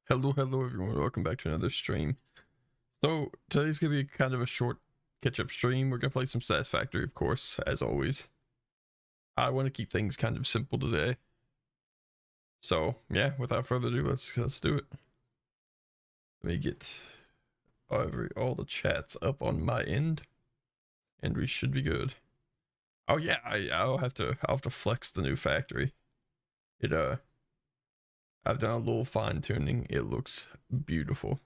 Hello everyone, welcome back to another stream. So today's gonna be kind of a short catch-up stream. We're gonna play some Satisfactory, of course, as always. I want to keep things kind of simple today. So yeah, without further ado, let's do it. Let me get all the chats up on my end, and we should be good. Oh yeah, I'll have to flex the new factory. I've done a little fine tuning. It looks beautiful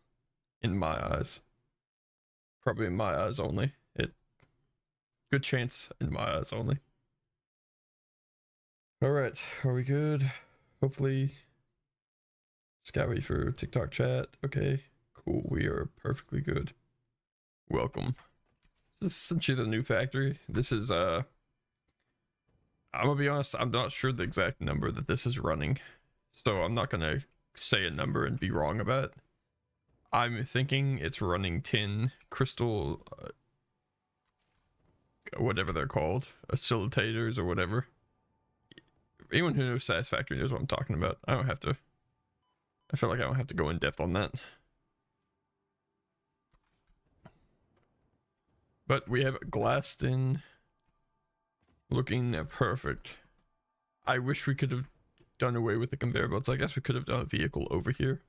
in my eyes. Probably in my eyes only. Good chance in my eyes only. Alright, are we good? Hopefully. Scouty for TikTok chat. Okay, cool. We are perfectly good. Welcome. This is essentially the new factory. This is I'm gonna be honest, I'm not sure the exact number that this is running. So I'm not gonna say a number and be wrong about it. I'm thinking it's running 10 crystal whatever they're called, oscillators or whatever. Anyone who knows Satisfactory knows what I'm talking about. I feel like I don't have to go in depth on that. But we have glassed in, looking perfect. I wish we could have done away with the conveyor belts. I guess we could have done a vehicle over here.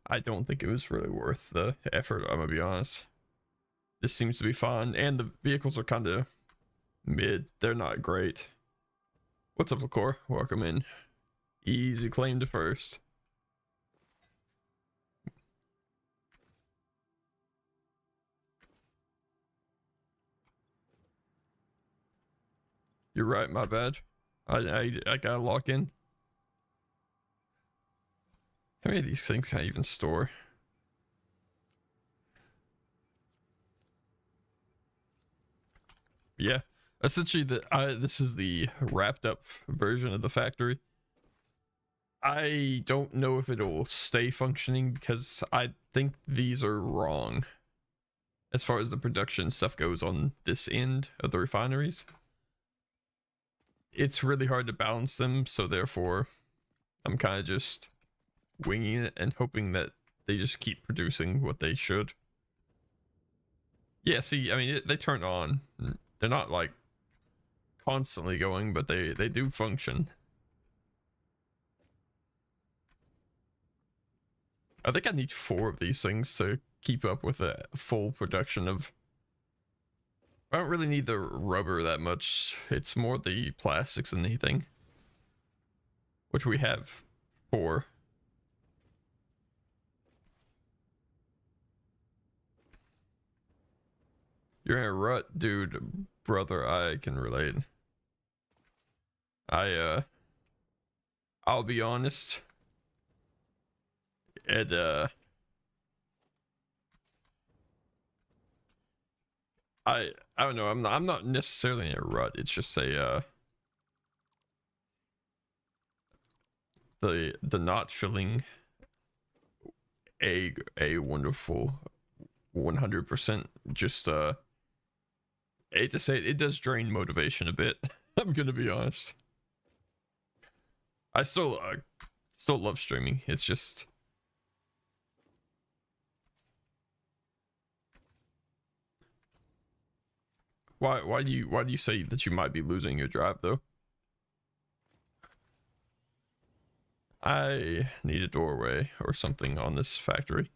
I don't think it was really worth the effort, I'm gonna be honest. This seems to be fun, and the vehicles are kind of mid. They're not great. What's up, Lacor? Welcome in. Easy claim to first. You're right, my bad. I gotta lock in. How many of these things can I even store? Yeah, essentially this is the wrapped up version of the factory. I don't know if it'll stay functioning because I think these are wrong as far as the production stuff goes on this end of the refineries. It's really hard to balance them, so therefore I'm kind of just winging it and hoping that they just keep producing what they should. Yeah, see, I mean, they turn on. They're not like constantly going, but they do function. I think I need 4 of these things to keep up with a full production of. I don't really need the rubber that much. It's more the plastics than anything, which we have 4. You're in a rut, dude. Brother, I can relate. I'll be honest. And I don't know. I'm not necessarily in a rut. It's just a the not feeling a wonderful 100%. Just I hate to say it, it does drain motivation a bit. I'm gonna be honest. I still love streaming. It's just why do you say that you might be losing your drive though? I need a doorway or something on this factory.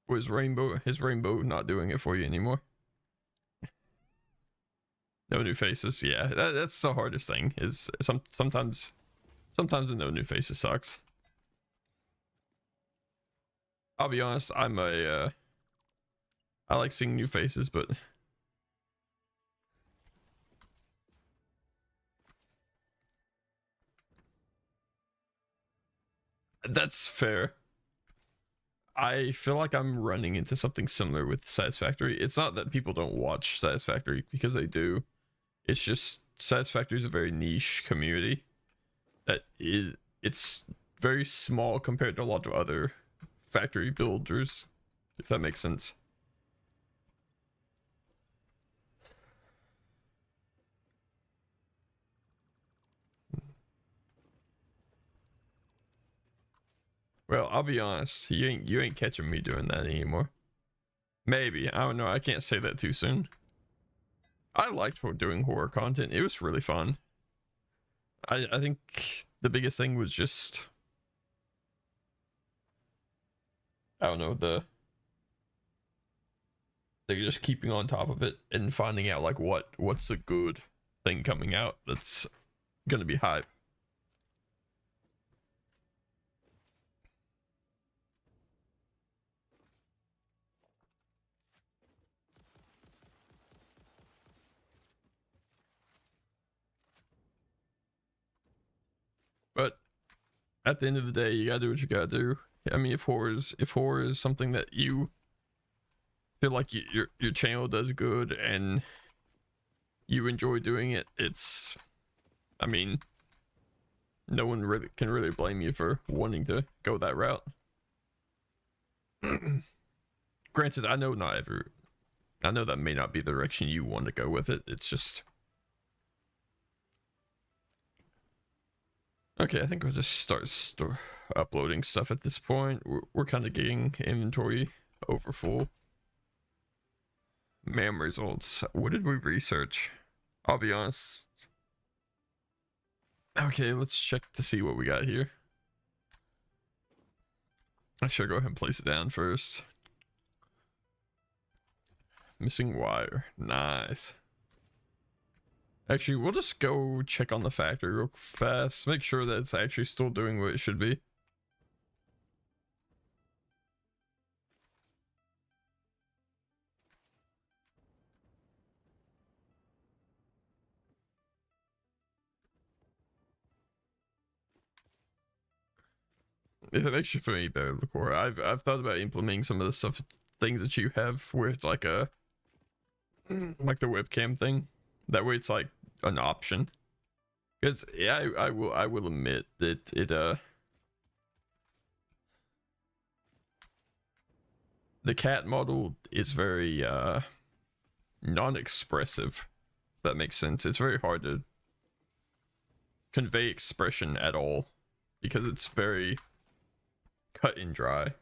Was his rainbow not doing it for you anymore? No new faces. Yeah, that's the hardest thing. Is sometimes the no new faces sucks. I'll be honest. I like seeing new faces, but that's fair. I feel like I'm running into something similar with Satisfactory. It's not that people don't watch Satisfactory, because they do. It's just Satisfactory is a very niche community it's very small compared to a lot of other factory builders, if that makes sense. Well, I'll be honest, you ain't catching me doing that anymore. Maybe, I don't know, I can't say that too soon. I liked doing horror content. It was really fun. I think the biggest thing was just, I don't know, they're just keeping on top of it and finding out like what's a good thing coming out that's gonna be hype. But at the end of the day, you gotta do what you gotta do. I mean, if horror is something that you feel like your channel does good and you enjoy doing it, it's, I mean, no one really can really blame you for wanting to go that route. Granted, I know that may not be the direction you want to go with it. It's just, okay, I think we'll just start uploading stuff at this point. We're kind of getting inventory over full. MAM results. What did we research? I'll be honest. Okay, let's check to see what we got here. I should go ahead and place it down first. Missing wire. Nice. Actually, we'll just go check on the factory real fast. Make sure that it's actually still doing what it should be. If it makes you feel any better, the core, I've thought about implementing some of the things that you have where it's like a like the webcam thing. That way it's like an option. Because yeah, I will admit that the cat model is very non-expressive. If that makes sense. It's very hard to convey expression at all because it's very cut and dry.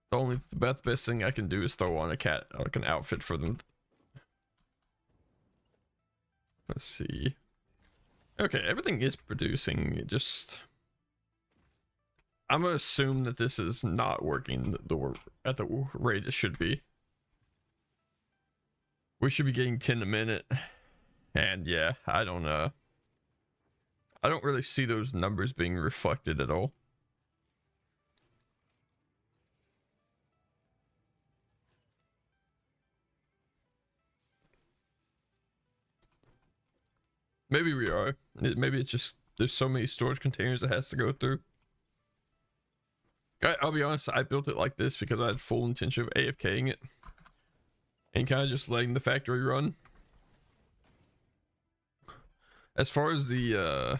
The best thing I can do is throw on a cat, like an outfit for them. Let's see. Okay, everything is producing. It just, I'm gonna assume that this is not working at the rate it should be. We should be getting 10 a minute, and yeah, I don't really see those numbers being reflected at all. Maybe we are. Maybe it's just there's so many storage containers it has to go through. I'll be honest, I built it like this because I had full intention of AFKing it and kind of just letting the factory run. As far as the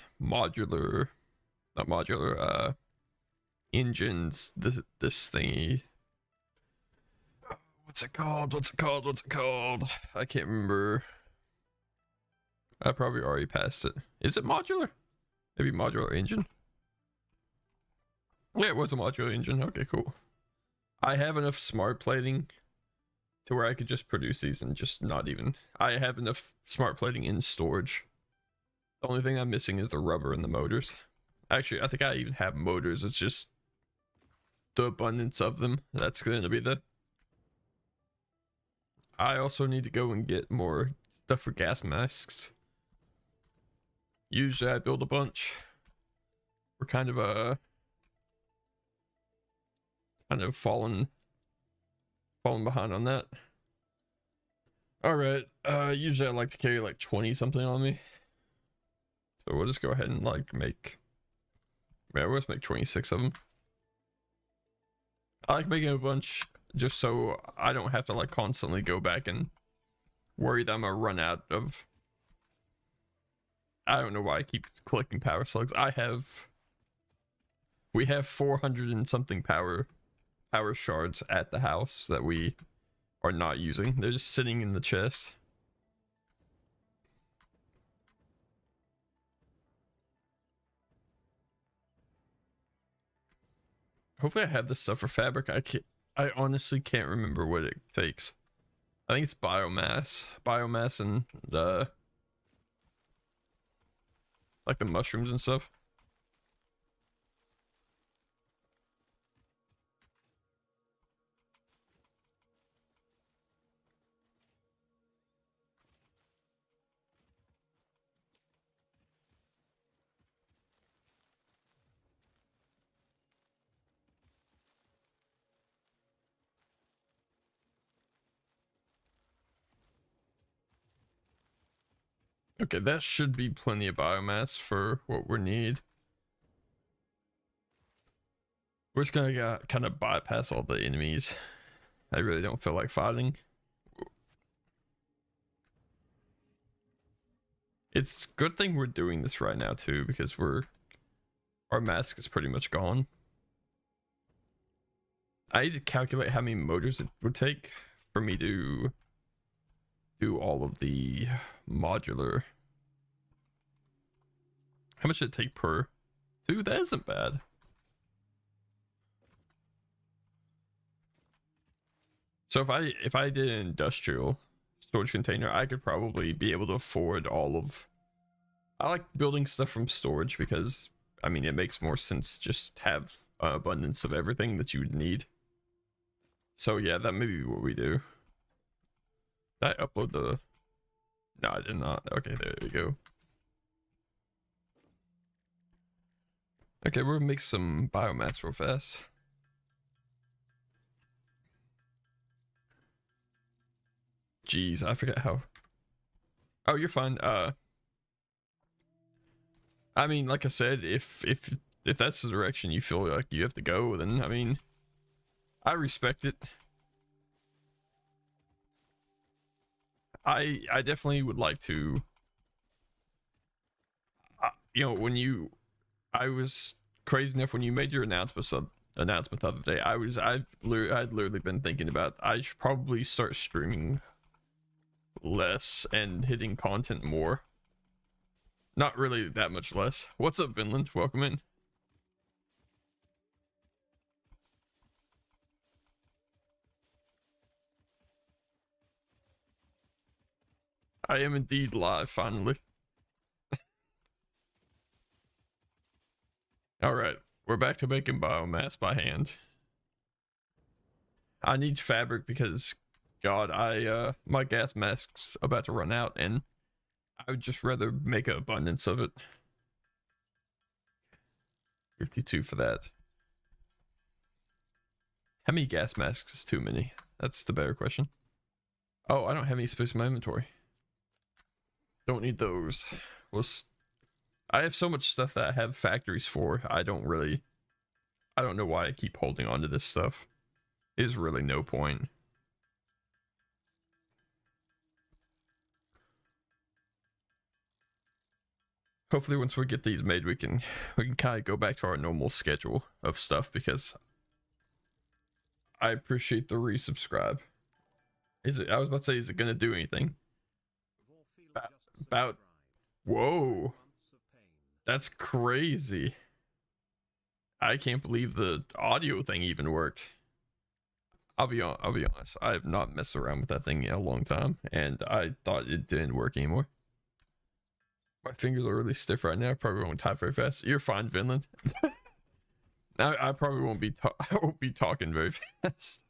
engines, this thingy, what's it called? I can't remember. I probably already passed it. Is it modular? Maybe modular engine? Yeah, it was a modular engine. Okay, cool. I have enough smart plating to where I could just produce these and just not even... I have enough smart plating in storage. The only thing I'm missing is the rubber and the motors. Actually, I think I even have motors. It's just the abundance of them. That's going to be the... I also need to go and get more stuff for gas masks. Usually I build a bunch. We're kind of falling behind on that. All right. Usually I like to carry like 20 something on me. So we'll just go ahead and like make, yeah, let's make 26 of them. I like making a bunch just so I don't have to like constantly go back and worry that I'm gonna run out of. I don't know why I keep collecting power slugs. We have 400 and something power shards at the house that we are not using. They're just sitting in the chest. Hopefully I have this stuff for fabric. I honestly can't remember what it takes. I think it's biomass and the like the mushrooms and stuff. Okay, that should be plenty of biomass for what we need. We're just gonna kind of bypass all the enemies. I really don't feel like fighting. It's good thing we're doing this right now too, because our mask is pretty much gone. I need to calculate how many motors it would take for me to do all of the modular. How much did it take per? 2? That isn't bad. So if I did an industrial storage container, I could probably be able to afford all of. I like building stuff from storage because I mean it makes more sense to just have an abundance of everything that you would need. So yeah, that may be what we do. Did I upload the? No, I did not. Okay, there you go. Okay, we'll make some biomass real fast. Jeez, I forget how. Oh, you're fine. I mean, like I said, if that's the direction you feel like you have to go, then I mean, I respect it. I definitely would like to. You know, I was crazy enough when you made your announcement the other day. I'd literally been thinking about I should probably start streaming less and hitting content more. Not really that much less. What's up, Vinland? Welcome in. I am indeed live finally. Alright, we're back to making biomass by hand. I need fabric because God, my gas mask's about to run out and I would just rather make an abundance of it. 52 for that. How many gas masks is too many? That's the better question. Oh, I don't have any space in my inventory. Don't need those. I have so much stuff that I have factories for. I don't know why I keep holding on to this stuff. There's really no point. Hopefully once we get these made, we can kind of go back to our normal schedule of stuff because I appreciate the resubscribe. I was about to say, is it gonna do anything? About whoa. That's crazy. I can't believe the audio thing even worked. I'll be honest. I have not messed around with that thing in a long time, and I thought it didn't work anymore. My fingers are really stiff right now. I probably won't type very fast. You're fine, Vinland. I probably won't be. I won't be talking very fast.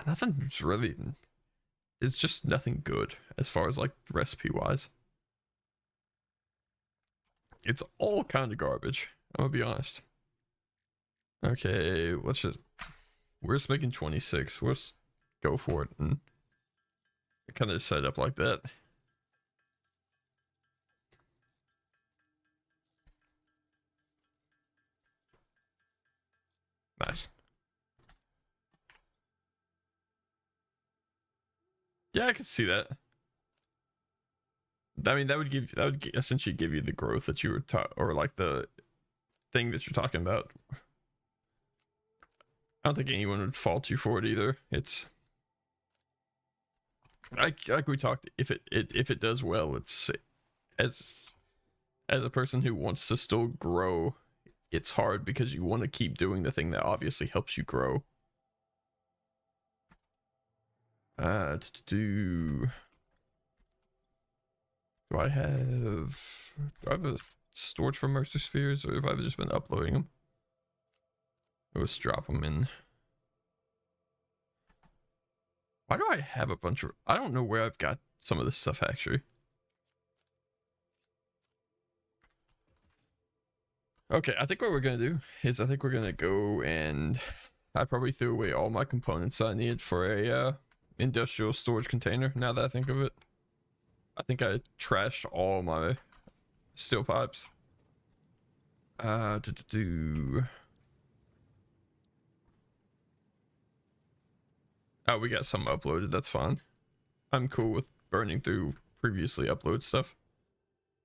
Nothing's really. It's just nothing good as far as like recipe wise. It's all kind of garbage. I'm gonna be honest. Okay, we're just making 26. We'll just go for it and kind of set up like that. Nice. Yeah, I can see that. I mean, that would essentially give you the growth that you were or like the thing that you're talking about. I don't think anyone would fault you for it either. It's like we talked. If it does well, it's As a person who wants to still grow, it's hard because you want to keep doing the thing that obviously helps you grow. Do I have a storage for Mercer Spheres, or have I just been uploading them? Let's drop them in. Why do I have a bunch of... I don't know where I've got some of this stuff, actually. Okay, I think what we're going to do is I think we're going to go and... I probably threw away all my components I needed for a industrial storage container, now that I think of it. I think I trashed all my steel pipes. Oh, we got some uploaded, that's fine. I'm cool with burning through previously uploaded stuff.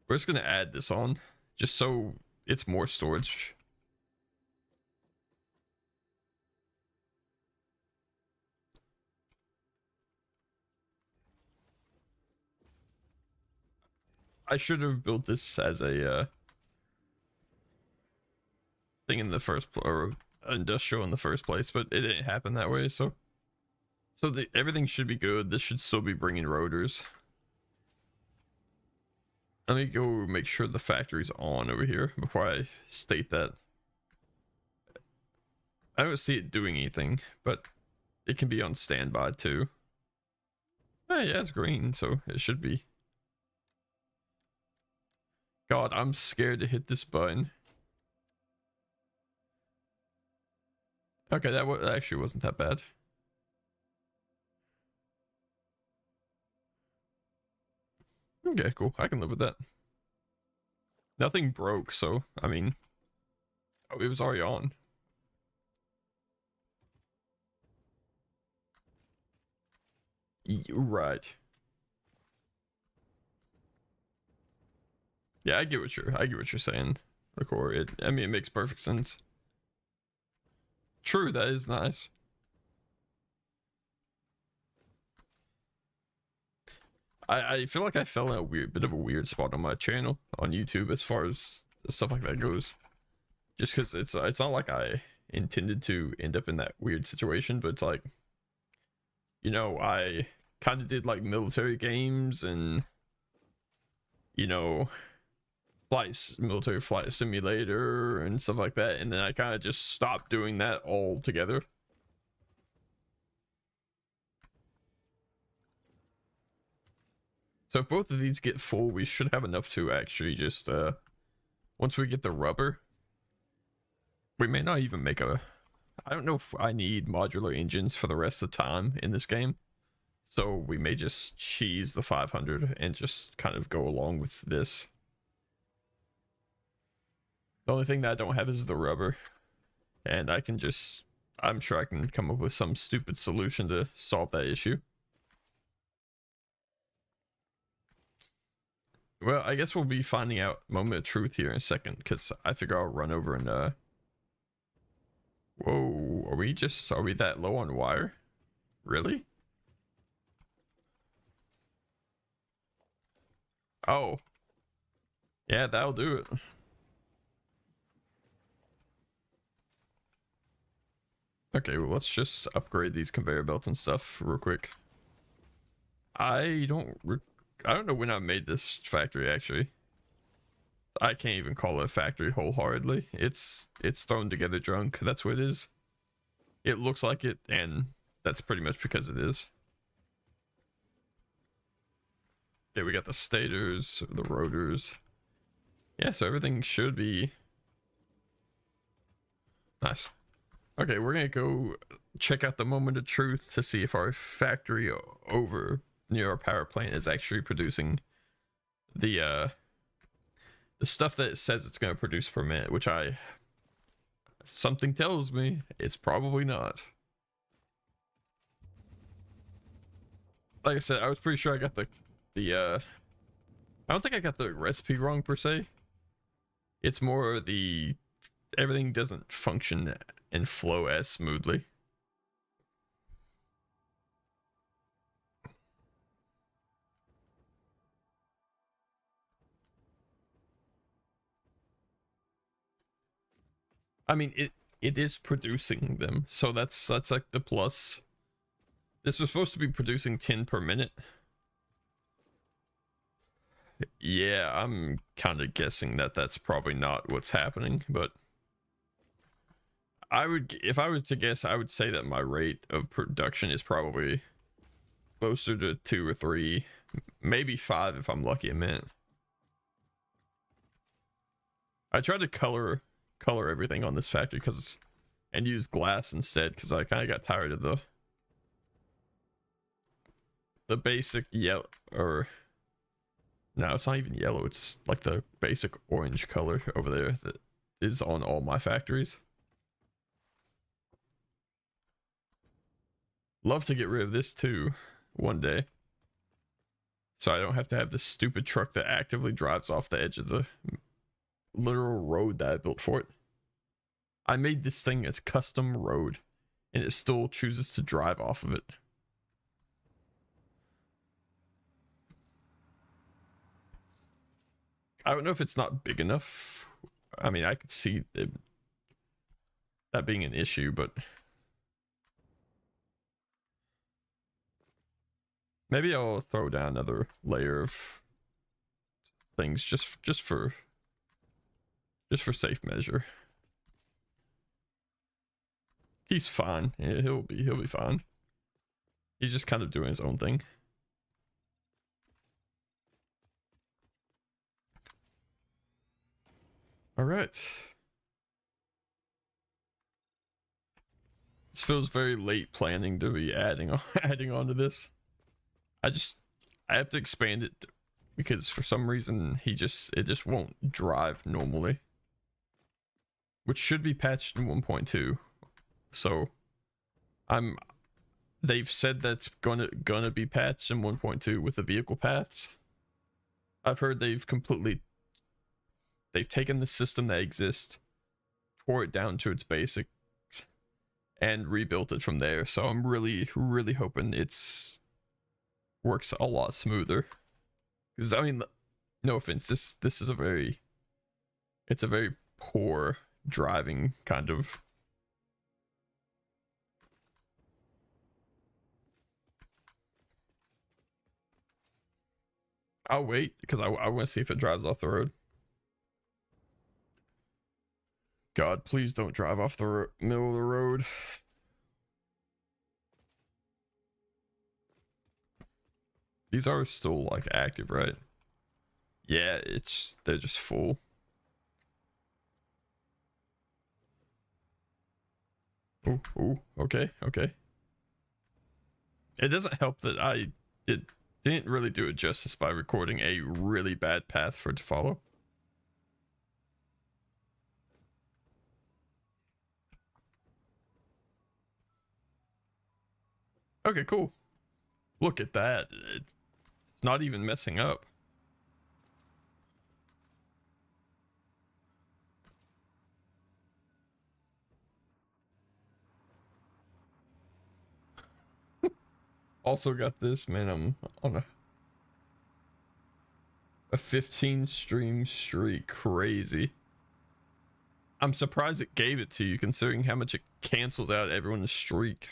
We're just gonna add this on, just so it's more storage. I should have built this as a thing in the first or industrial in the first place, but it didn't happen that way. So everything should be good. This should still be bringing rotors. Let me go make sure the factory's on over here before I state that. I don't see it doing anything, but it can be on standby too. Oh, yeah, it's green, so it should be. God, I'm scared to hit this button. Okay, that actually wasn't that bad. Okay, cool. I can live with that. Nothing broke, so, I mean... Oh, it was already on. Right. Yeah, I get what you're saying, Record. I mean, it makes perfect sense. True, that is nice. I feel like I fell in a bit of a weird spot on my channel on YouTube as far as stuff like that goes. Just because it's not like I intended to end up in that weird situation, but it's like, you know, I kind of did like military games and, you know, military flight simulator and stuff like that, and then I kind of just stopped doing that altogether. So if both of these get full, we should have enough to actually just once we get the rubber, we may not even make a... I don't know if I need modular engines for the rest of the time in this game, so we may just cheese the 500 and just kind of go along with this. The only thing that I don't have is the rubber, and I can just... I'm sure I can come up with some stupid solution to solve that issue. Well, I guess we'll be finding out moment of truth here in a second, because I figure I'll run over and whoa, are we that low on wire? Really? Oh. Yeah, that'll do it. Okay, well, let's just upgrade these conveyor belts and stuff real quick. I don't know when I made this factory, actually. I can't even call it a factory wholeheartedly. It's thrown together drunk. That's what it is. It looks like it, and that's pretty much because it is. Okay, we got the stators, the rotors. Yeah, so everything should be nice. Okay, we're gonna go check out the moment of truth to see if our factory over near our power plant is actually producing the stuff that it says it's gonna produce per minute, which something tells me it's probably not. Like I said, I was pretty sure I got the I don't think I got the recipe wrong per se. It's more everything doesn't function and flow as smoothly. I mean, it is producing them, so that's like the plus. This was supposed to be producing 10 per minute. Yeah, I'm kind of guessing that that's probably not what's happening, but I would, if I was to guess, I would say that my rate of production is probably closer to 2 or 3, maybe 5 if I'm lucky a minute. I tried to color everything on this factory and use glass instead because I kind of got tired of the basic yellow, or no, it's not even yellow, it's like the basic orange color over there that is on all my factories. Love to get rid of this too one day, so I don't have to have this stupid truck that actively drives off the edge of the literal road that I built for it. I made this thing as custom road and it still chooses to drive off of it. I don't know if it's not big enough. I mean, I could see that being an issue, but maybe I'll throw down another layer of things just for safe measure. He's fine. Yeah, he'll be fine. He's just kind of doing his own thing. All right. This feels very late planning to be adding on to this. I have to expand it because for some reason it just won't drive normally, which should be patched in 1.2. So they've said that's gonna be patched in 1.2 with the vehicle paths. I've heard they've taken the system that exists, tore it down to its basics, and rebuilt it from there. So I'm really hoping it's works a lot smoother. Because I mean, no offense, this is a very poor driving kind of. I'll wait because I want to see if it drives off the road. God, please don't drive off the middle of the road. These are still like active, right? Yeah, they're just full. Ooh, okay. It doesn't help that I didn't really do it justice by recording a really bad path for it to follow. Okay, cool. Look at that. It's not even messing up. Also got this, man. I'm on a 15 stream streak. Crazy. I'm surprised it gave it to you considering how much it cancels out everyone's streak.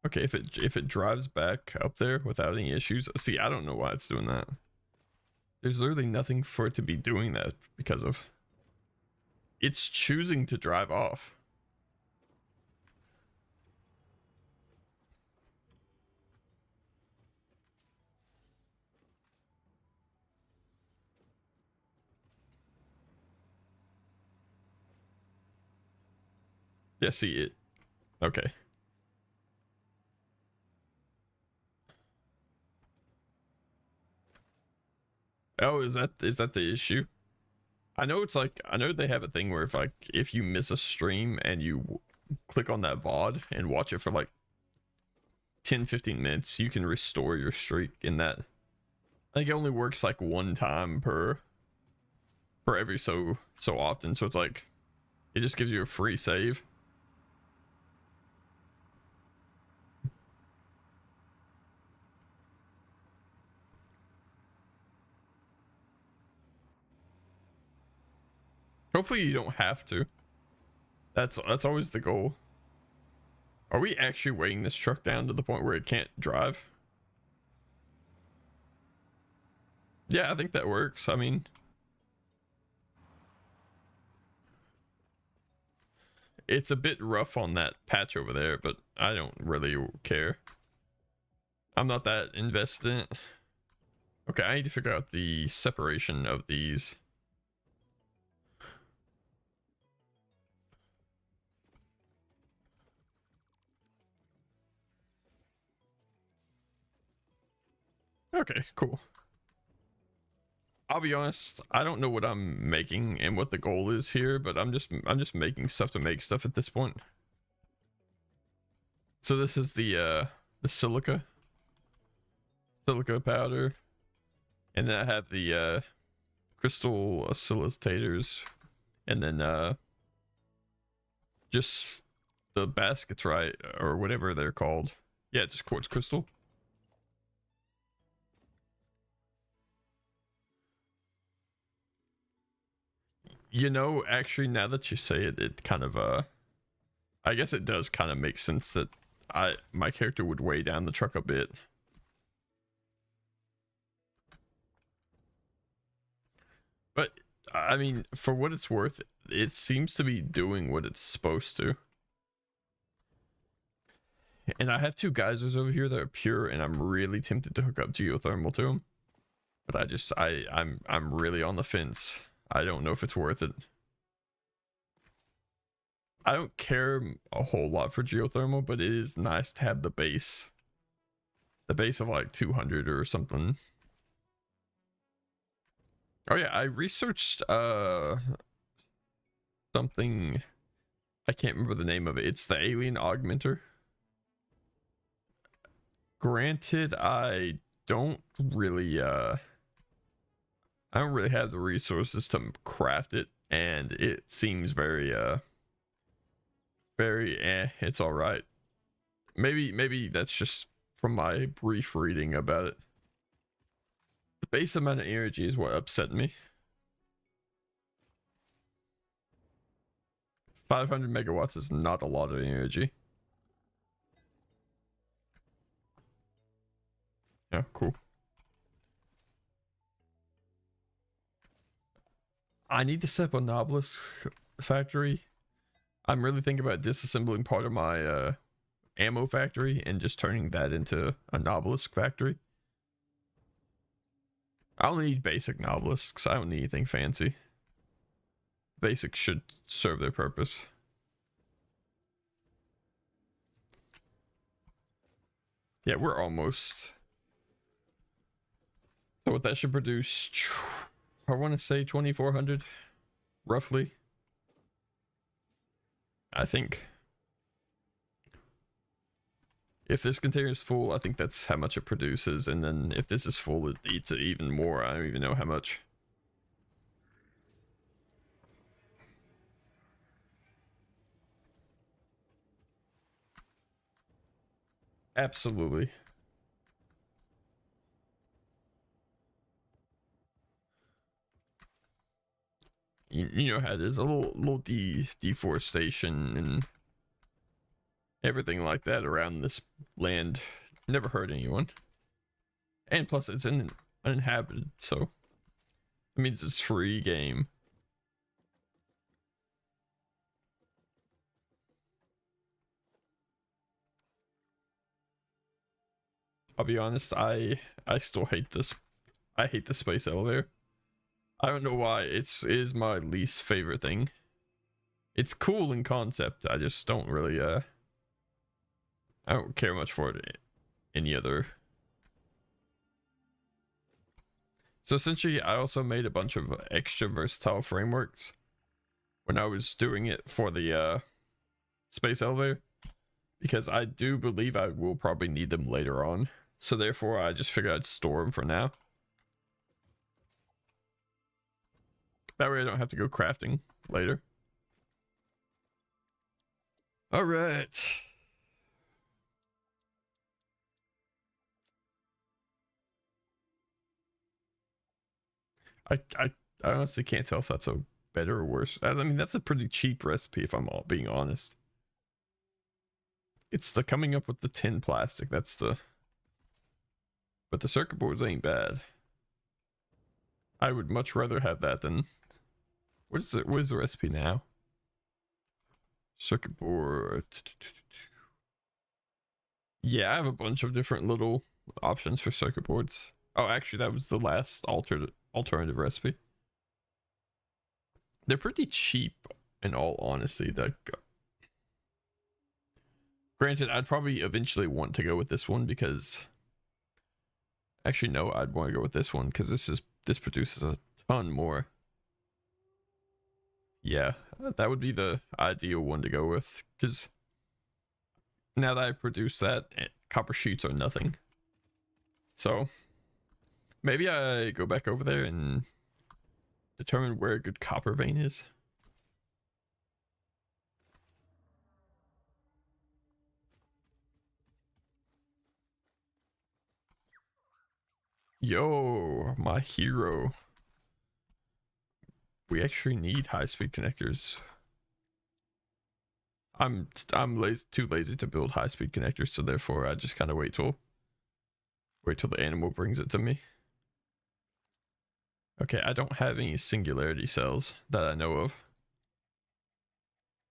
Okay, if it drives back up there without any issues, see, I don't know why it's doing that. There's literally nothing for it to be doing that because of. It's choosing to drive off. Yeah, see it. Okay. Oh, is that the issue? I know it's like, I know they have a thing where if you miss a stream and you click on that VOD and watch it for like 10-15 minutes, you can restore your streak in that. I think it only works like one time per for every so often, so it's like it just gives you a free save. Hopefully you don't have to. That's always the goal. Are we actually weighing this truck down to the point where it can't drive? Yeah, I think that works. I mean, it's a bit rough on that patch over there, but I don't really care. I'm not that invested in it. Okay, I need to figure out the separation of these. Okay, cool. I'll be honest, I don't know what I'm making and what the goal is here, but I'm just making stuff to make stuff at this point. So this is the silica powder, and then I have the crystal oscillators, and then just the baskets, right, or whatever they're called. Yeah, just quartz crystal. You know, actually, now that you say it, it kind of I guess it does kind of make sense that my character would weigh down the truck a bit. But I mean, for what it's worth, it seems to be doing what it's supposed to. And I have two geysers over here that are pure, and I'm really tempted to hook up geothermal to them. But I'm really on the fence. I don't know if it's worth it. I don't care a whole lot for geothermal, but it is nice to have the base. The base of like 200 or something. Oh yeah, I researched something, I can't remember the name of it. It's the alien augmenter. Granted, I don't really have the resources to craft it, and it seems very it's all right. Maybe that's just from my brief reading about it. The base amount of energy is what upset me. 500 megawatts is not a lot of energy. Yeah, cool. I need to set up a Novelist factory. I'm really thinking about disassembling part of my ammo factory and just turning that into a Novelist factory. I only need basic Novelisks. I don't need anything fancy. Basics should serve their purpose. Yeah, we're almost. So what that should produce, I want to say 2,400, roughly. I think. If this container is full, I think that's how much it produces, and then if this is full, it eats it even more. I don't even know how much. Absolutely. You know how it is, a little deforestation and everything like that around this land never hurt anyone. And plus it's uninhabited, so it means it's free game. I'll be honest, I still hate this. I hate the space elevator. I don't know why. It is my least favorite thing. It's cool in concept. I just don't really I don't care much for it any other. So essentially, I also made a bunch of extra versatile frameworks when I was doing it for the space elevator, because I do believe I will probably need them later on. So therefore, I just figured I'd store them for now. That way I don't have to go crafting later. All right. I honestly can't tell if that's a better or worse. I mean, that's a pretty cheap recipe if I'm all being honest. It's the coming up with the tin plastic. That's the... But the circuit boards ain't bad. I would much rather have that than... What is it? What is the recipe now? Circuit board. Yeah, I have a bunch of different little options for circuit boards. Oh, actually, that was the last alternative recipe. They're pretty cheap, in all honesty. Granted, I'd probably eventually want to go with this one because... Actually, no, I'd want to go with this one because this produces a ton more. Yeah, that would be the ideal one to go with because now that I produce that, copper sheets are nothing. So maybe I go back over there and determine where a good copper vein is. Yo, my hero. We actually need high-speed connectors. I'm too lazy to build high-speed connectors, so therefore I just kind of wait till the animal brings it to me. Okay, I don't have any singularity cells that I know of.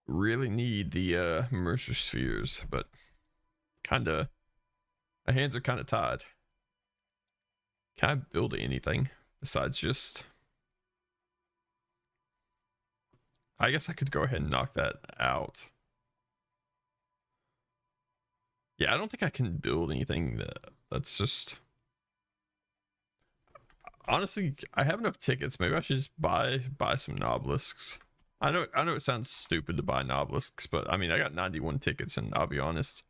Really need the Mercer spheres, but kinda my hands are kinda tied. Can I build anything besides just... I guess I could go ahead and knock that out. Yeah, I don't think I can build anything that's just... Honestly, I have enough tickets. Maybe I should just buy some Nobelisks. I know it sounds stupid to buy Nobelisks, but I mean I got 91 tickets and I'll be honest,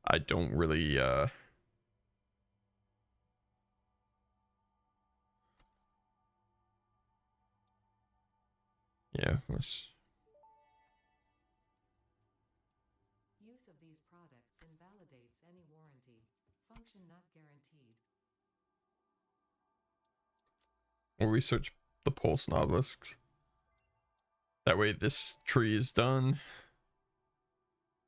I don't really yeah, Use of these products invalidates any warranty. Function not guaranteed. we'll research the pulse Nobelisks. That way this tree is done.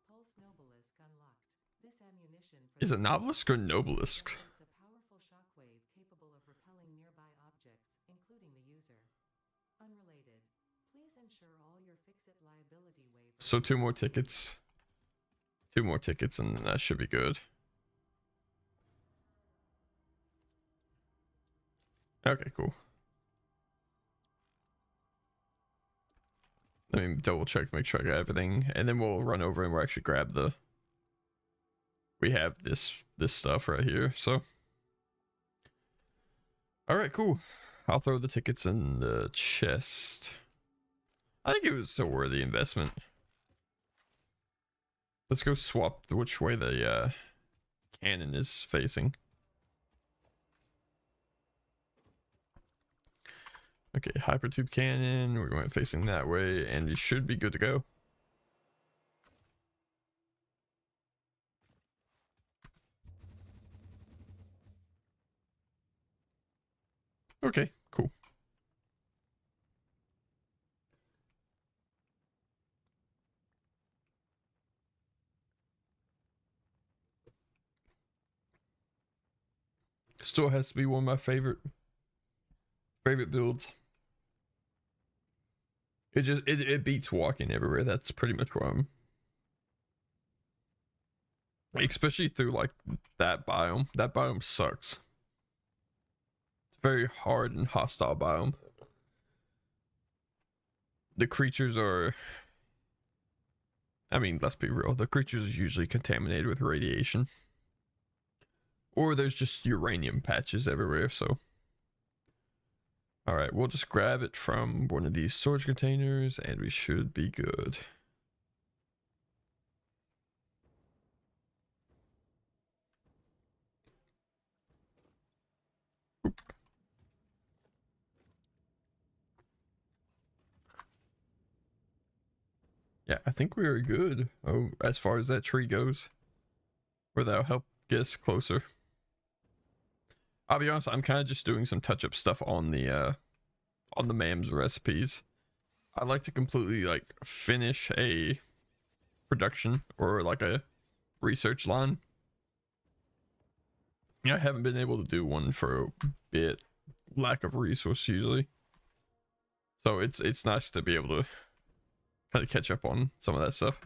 Pulse Nobelisk unlocked. This ammunition for Is it Nobelisk or Nobelisk? generates a powerful shockwave capable of repelling nearby objects, including the user. Unrelated. Please ensure all your fix-it liability waivers. So two more tickets. Two more tickets and that should be good. Okay, cool. Let me double check, make sure I got everything, and then we'll run over and we'll actually grab the... We have this stuff right here, so... Alright, cool. I'll throw the tickets in the chest. I think it was a worthy investment. Let's go swap which way the cannon is facing. Okay, hypertube cannon, we're going facing that way, and we should be good to go. Okay, cool. Still has to be one of my favorite builds. It beats walking everywhere. That's pretty much where I'm... Especially through like that biome. That biome sucks. It's very hard and hostile biome. The creatures are... I mean, let's be real. The creatures are usually contaminated with radiation. Or there's just uranium patches everywhere, so... Alright, we'll just grab it from one of these storage containers and we should be good. Oop. Yeah, I think we are good. Oh, as far as that tree goes, where that'll help get us closer. I'll be honest, I'm kind of just doing some touch-up stuff on the MAM's recipes. I'd like to completely like finish a production or like a research line. Yeah, I haven't been able to do one for a bit, lack of resource usually. So it's nice to be able to kind of catch up on some of that stuff.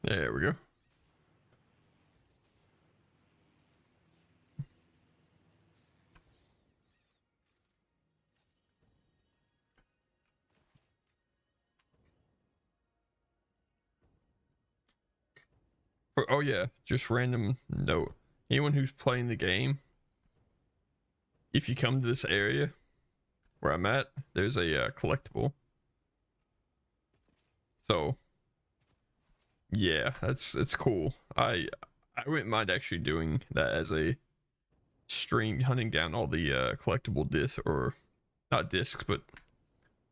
There we go. Oh yeah, just random note. Anyone who's playing the game, if you come to this area where I'm at, there's a collectible. So yeah, it's cool. I wouldn't mind actually doing that as a stream, hunting down all the collectible discs, or not discs, but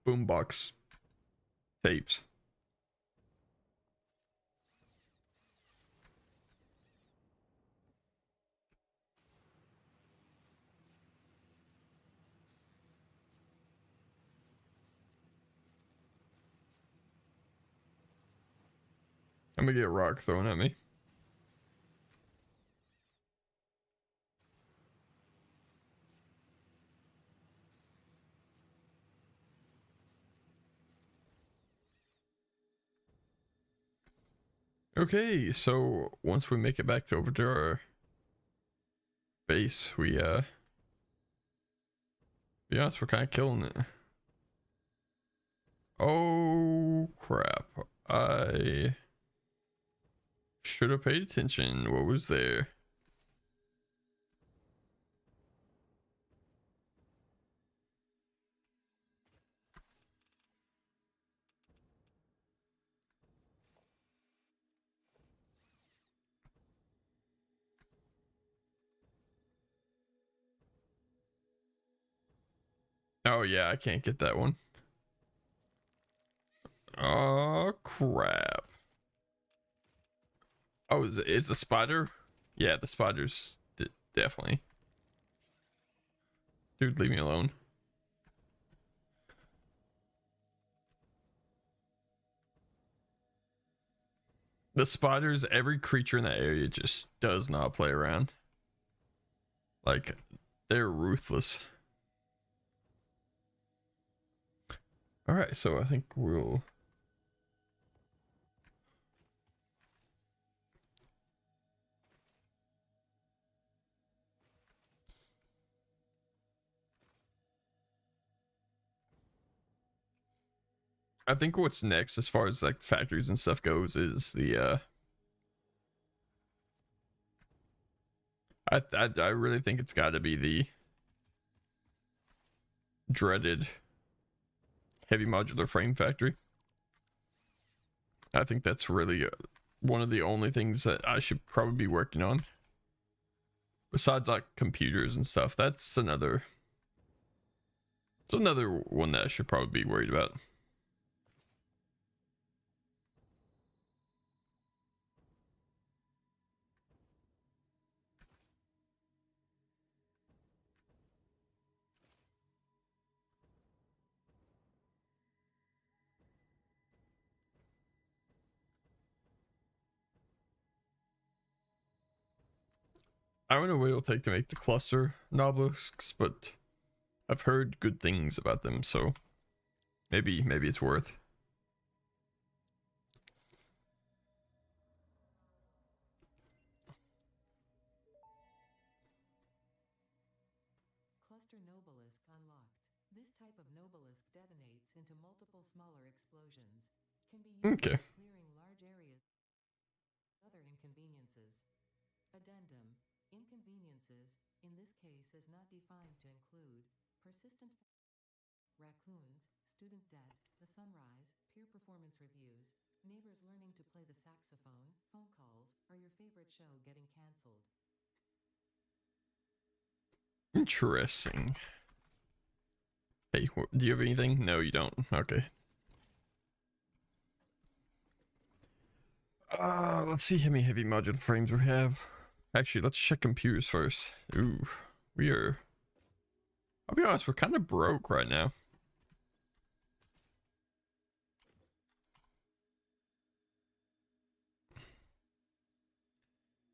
boombox tapes. I'm gonna get a rock thrown at me. Okay, so once we make it back over to our base, we be honest, we're kind of killing it. Oh crap! I should have paid attention. What was there? Oh yeah, I can't get that one. Oh crap! Oh, is the spider? Yeah, the spider's definitely. Dude, leave me alone. The spiders, every creature in that area just does not play around. Like, they're ruthless. All right, so I think we'll. I think what's next, as far as like factories and stuff goes, is the I really think it's got to be the dreaded heavy modular frame factory. I think that's really one of the only things that I should probably be working on. Besides like computers and stuff, that's another. It's another one that I should probably be worried about. I don't know what it'll take to make the cluster nobelisks, but I've heard good things about them, so maybe it's worth. Cluster Nobelisk unlocked. This type of Nobelisk detonates into multiple smaller explosions. Can be used Okay. for clearing large areas. Other inconveniences. Addendum. Inconveniences, in this case is not defined to include persistent raccoons, student debt, the sunrise, peer performance reviews, neighbors learning to play the saxophone, phone calls, or your favorite show getting cancelled. Interesting. Hey, do you have anything? No, you don't. Okay. Let's see how many heavy module frames we have. Actually, let's check computers first. Ooh, we are... I'll be honest, we're kind of broke right now.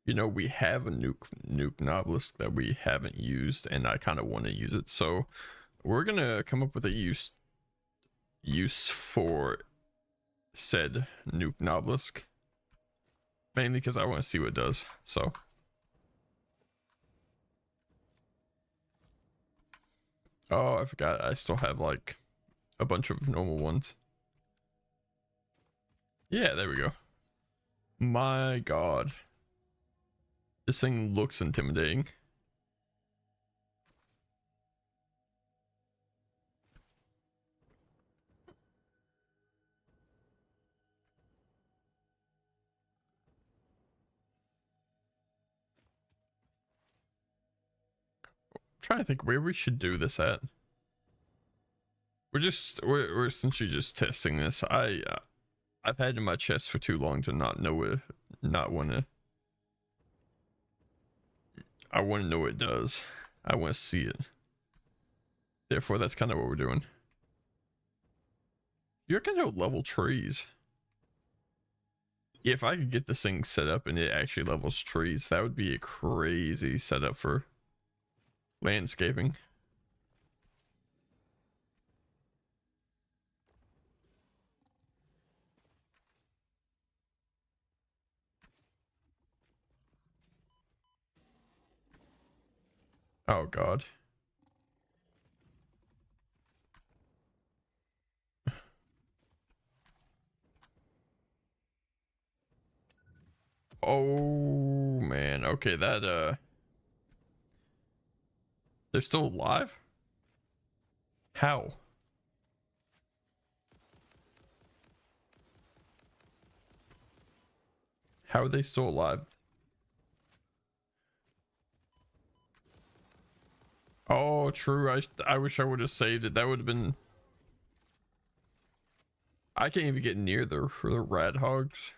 You know, we have a nuke novelist that we haven't used, and I kind of want to use it. So we're gonna come up with a use for said nuke novelist, mainly because I want to see what it does. So oh, I forgot, I still have like a bunch of normal ones. Yeah, there we go. My god, this thing looks intimidating. Trying to think where we should do this at. We're essentially just testing this. I've had it in my chest for too long to not know it, not want to. I want to know what it does. I want to see it. Therefore, that's kind of what we're doing. You reckon it'll level trees? If I could get this thing set up and it actually levels trees, that would be a crazy setup for landscaping. Oh god. Oh man. Okay, that they're still alive? How? How are they still alive? Oh, true. I wish I would have saved it. That would have been... I can't even get near the rat hogs.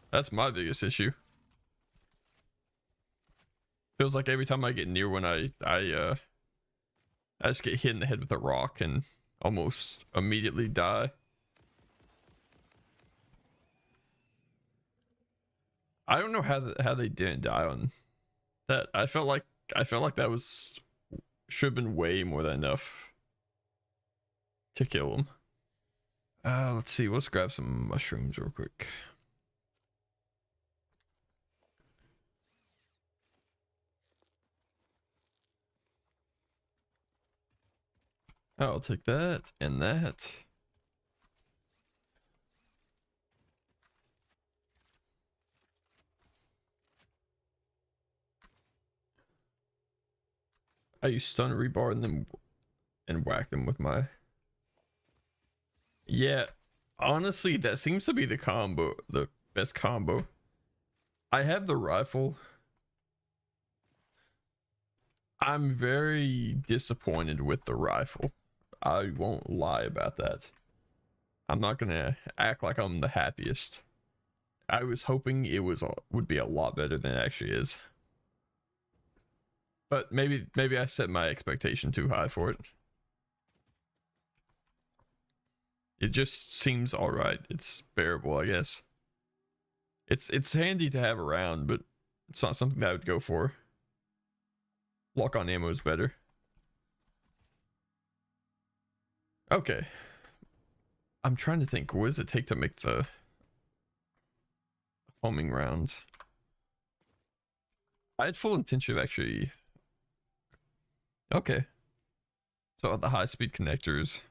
That's my biggest issue. Feels like every time I get near one, I just get hit in the head with a rock and almost immediately die. I don't know how they didn't die on that. I felt like that was should have been way more than enough to kill them. Let's see. Let's grab some mushrooms real quick. I'll take that and that. I use stun rebar and then whack them with my... Yeah, honestly, that seems to be the combo, the best combo. I have the rifle. I'm very disappointed with the rifle. I won't lie about that. I'm not gonna act like I'm the happiest. I was hoping it would be a lot better than it actually is. But maybe I set my expectation too high for it. It just seems alright. It's bearable, I guess. It's handy to have around, but it's not something that I would go for. Lock on ammo is better. Okay. I'm trying to think, what does it take to make the homing rounds? I had full intention of actually... Okay. So the high-speed connectors.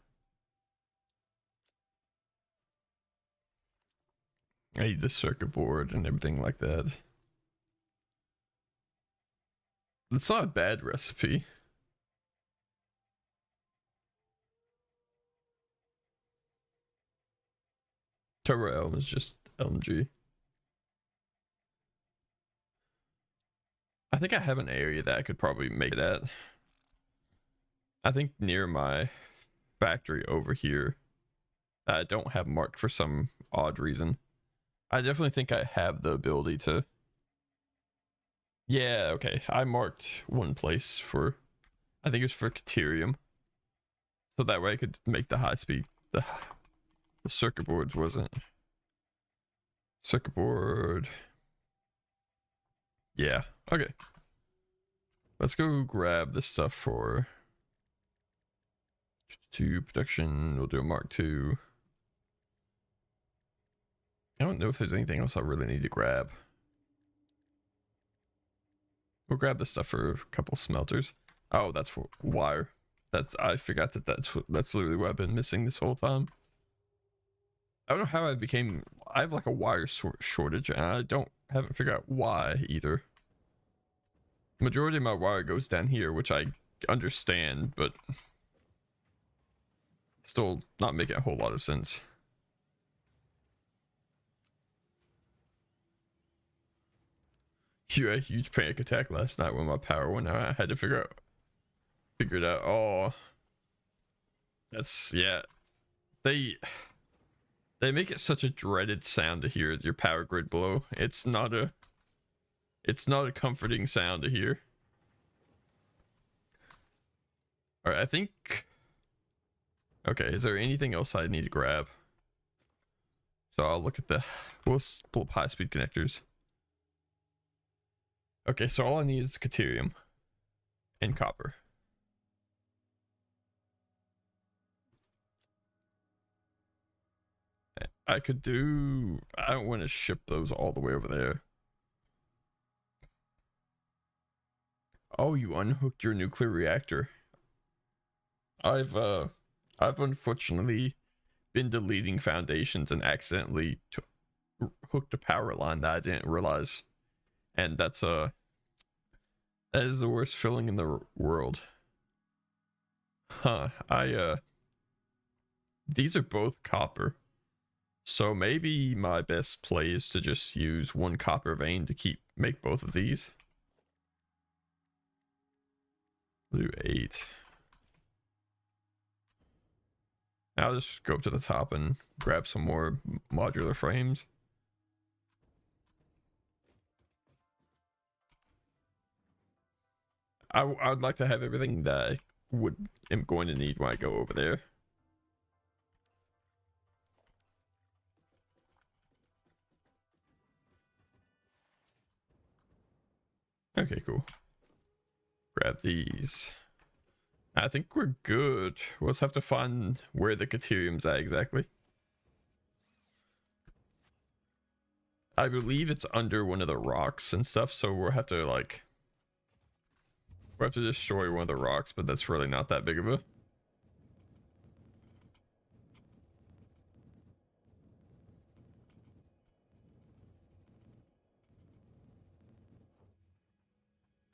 I need the circuit board and everything like that. It's not a bad recipe. Terra is just LMG. I think I have an area that I could probably make it at. I think near my factory over here that I don't have marked for some odd reason. I definitely think I have the ability to. Yeah, okay. I marked one place for, I think it was for Caterium. So that way I could make the high speed. The circuit boards wasn't. Circuit board. Yeah, okay. Let's go grab this stuff for 2 production. We'll do a Mark II. I don't know if there's anything else I really need to grab. We'll grab the stuff for a couple smelters. Oh, that's for wire. I forgot that's literally what I've been missing this whole time. I don't know how I have like a wire shortage and I haven't figured out why either. Majority of my wire goes down here, which I understand, but still not making a whole lot of sense. You had a huge panic attack last night when my power went out. I had to figure it out. Oh, that's, yeah. They make it such a dreaded sound to hear your power grid blow. It's not a comforting sound to hear. All right, I think. Okay, is there anything else I need to grab? So I'll look at we'll pull up high speed connectors. Okay, so all I need is Caterium and copper. I don't want to ship those all the way over there. Oh, you unhooked your nuclear reactor. I've unfortunately been deleting foundations and accidentally hooked a power line that I didn't realize. And that is the worst feeling in the world. Huh, these are both copper. So maybe my best play is to just use one copper vein to make both of these. We'll do 8. I'll just go up to the top and grab some more modular frames. I would like to have everything that I am going to need when I go over there. Okay, cool. Grab these. I think we're good. We'll just have to find where the Caterium's at exactly. I believe it's under one of the rocks and stuff, so we'll have to destroy one of the rocks, but that's really not that big of a.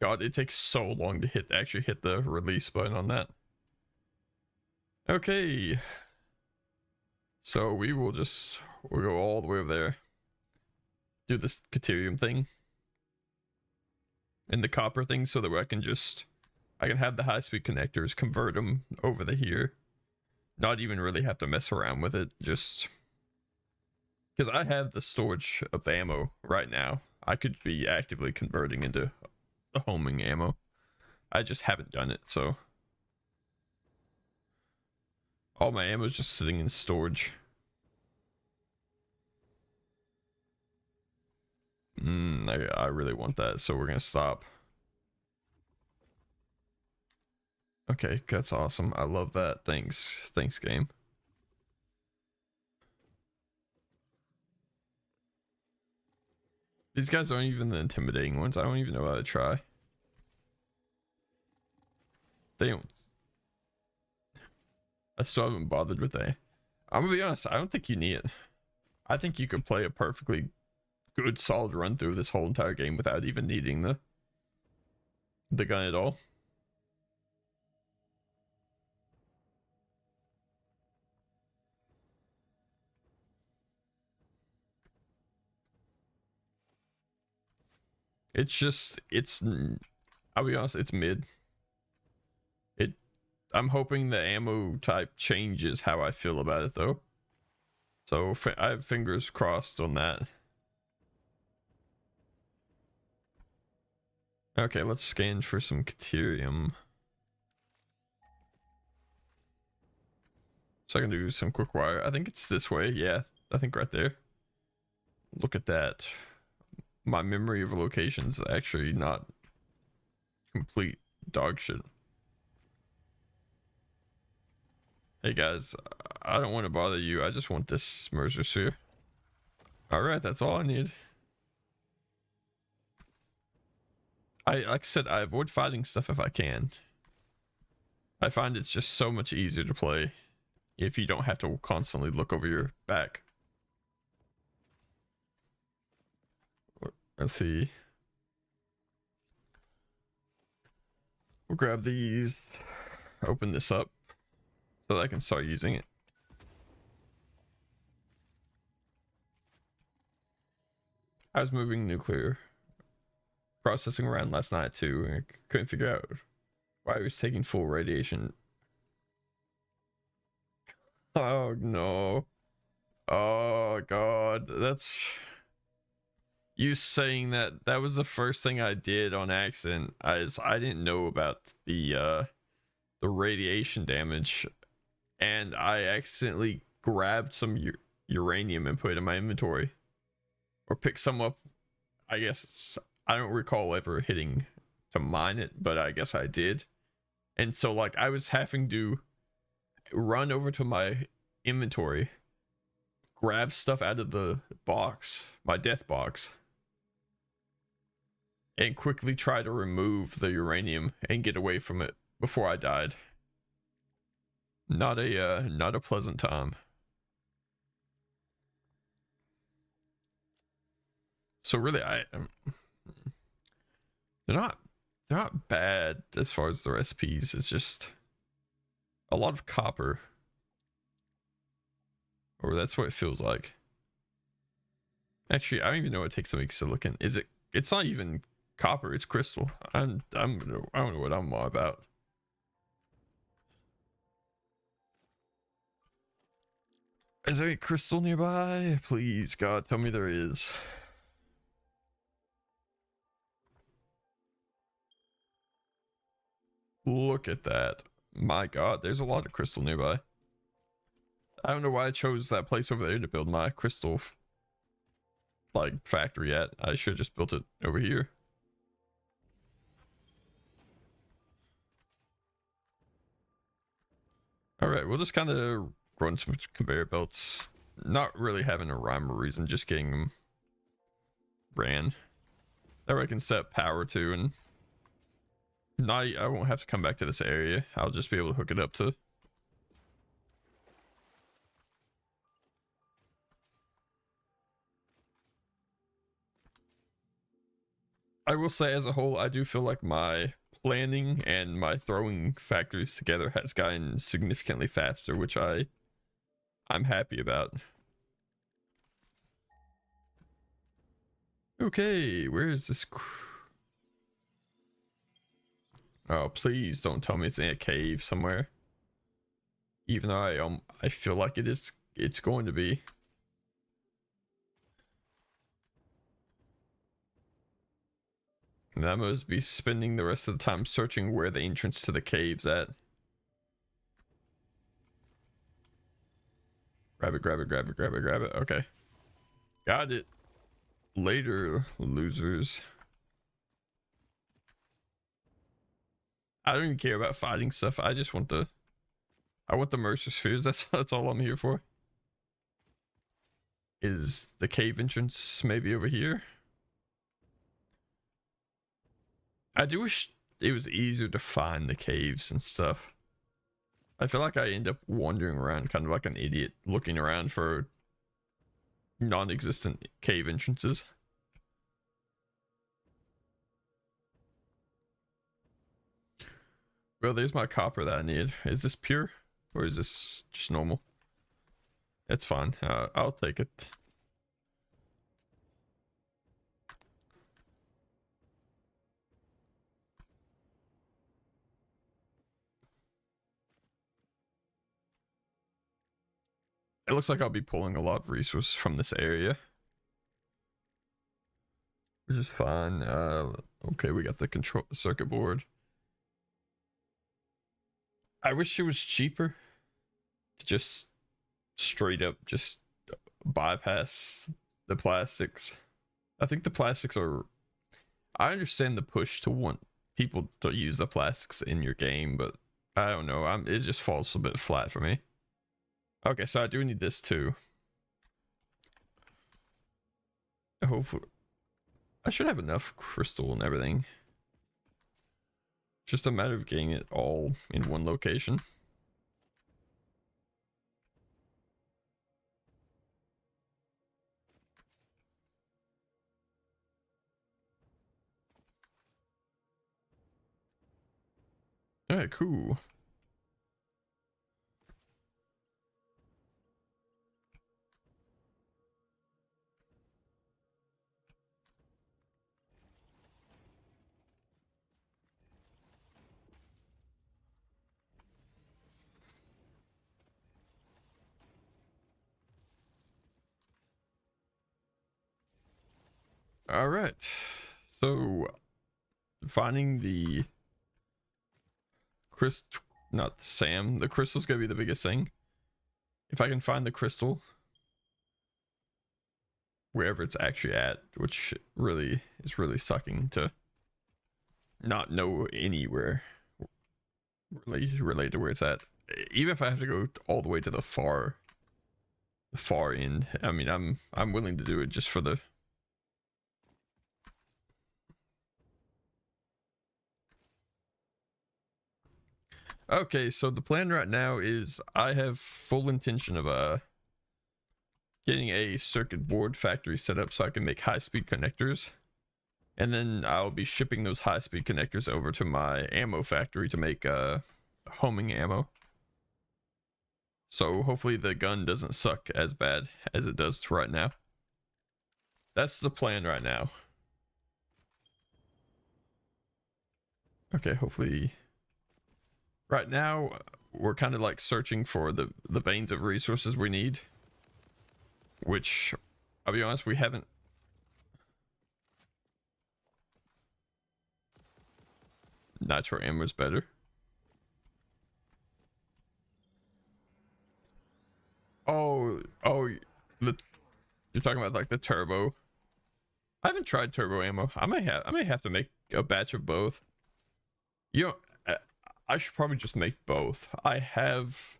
God, it takes so long to actually hit the release button on that. Okay. So we'll go all the way over there. Do this Caterium thing. And the copper thing so that I can have the high-speed connectors, convert them over to here. Not even really have to mess around with it, just because I have the storage of ammo right now. I could be actively converting into the homing ammo. I just haven't done it, so all my ammo is just sitting in storage. I really want that, so we're gonna stop. Okay, that's awesome. I love that. Thanks, game. These guys aren't even the intimidating ones. I don't even know how to try. They don't. I still haven't bothered with that. I'm gonna be honest, I don't think you need it. I think you could play a perfectly good solid run through this whole entire game without even needing the gun at all. It's just, I'll be honest, it's mid. I'm hoping the ammo type changes how I feel about it though. So I have fingers crossed on that. Okay, let's scan for some Caterium. So I can do some quick wire. I think it's this way. Yeah, I think right there. Look at that. My memory of locations is actually not complete dog shit. Hey guys, I don't want to bother you. I just want this Mercer sphere. Alright, that's all I need. Like I said, I avoid fighting stuff if I can. I find it's just so much easier to play if you don't have to constantly look over your back. Let's see. We'll grab these, open this up so that I can start using it. I was moving nuclear processing around last night too, and I couldn't figure out why it was taking full radiation. Oh no. Oh god, that's you saying that. That was the first thing I did on accident. I didn't know about the radiation damage, and I accidentally grabbed some uranium and put it in my inventory, or picked some up. I guess I don't recall ever hitting to mine it, but I guess I did. And so like I was having to run over to my inventory, grab stuff out of the box, my death box, and quickly try to remove the uranium and get away from it before I died. Not a pleasant time. So really, they're not bad as far as the recipes. It's just a lot of copper, or that's what it feels like. Actually, I don't even know what it takes to make silicon. Is it? It's not even copper. It's crystal. I don't know what I'm all about. Is there a crystal nearby? Please, God, tell me there is. Look at that. My God, there's a lot of crystal nearby. I don't know why I chose that place over there to build my crystal like factory at. I should have just built it over here. All right, we'll just kind of run some conveyor belts. Not really having a rhyme or reason, just getting them ran. That way I can set power to, and I won't have to come back to this area. I'll just be able to hook it up to. I will say as a whole, I do feel like my planning and my throwing factories together has gotten significantly faster, which I'm happy about. Okay, where is this? Oh, please don't tell me it's in a cave somewhere. Even though I feel like it's going to be. And I must be spending the rest of the time searching where the entrance to the cave's at. Grab it, grab it, grab it, grab it, grab it. Okay. Got it. Later, losers. I don't even care about fighting stuff. I just want the Mercer spheres. That's all I'm here for. Is the cave entrance maybe over here? I do wish it was easier to find the caves and stuff. I feel like I end up wandering around kind of like an idiot, looking around for non-existent cave entrances. Well, there's my copper that I need. Is this pure? Or is this just normal? It's fine. I'll take it. It looks like I'll be pulling a lot of resources from this area, which is fine. Okay, we got the control circuit board. I wish it was cheaper to just straight up just bypass the plastics. I think the plastics are... I understand the push to want people to use the plastics in your game, but I don't know. It just falls a bit flat for me. Okay, so I do need this too. Hopefully, I should have enough crystal and everything. Just a matter of getting it all in one location. Alright, cool. All right, so finding the the crystal's gonna be the biggest thing. If I can find the crystal wherever it's actually at, which really is really sucking to not know anywhere related to where it's at. Even if I have to go all the way to the far end, I mean, I'm willing to do it just for the... Okay, so the plan right now is I have full intention of getting a circuit board factory set up so I can make high-speed connectors, and then I'll be shipping those high-speed connectors over to my ammo factory to make homing ammo. So hopefully the gun doesn't suck as bad as it does right now. That's the plan right now. Okay, hopefully... Right now, we're kind of like searching for the veins of resources we need. Which, I'll be honest, we haven't... Nitro ammo's better. Oh, you're talking about like the turbo. I haven't tried turbo ammo. I may have to make a batch of both. You know, I should probably just make both. I have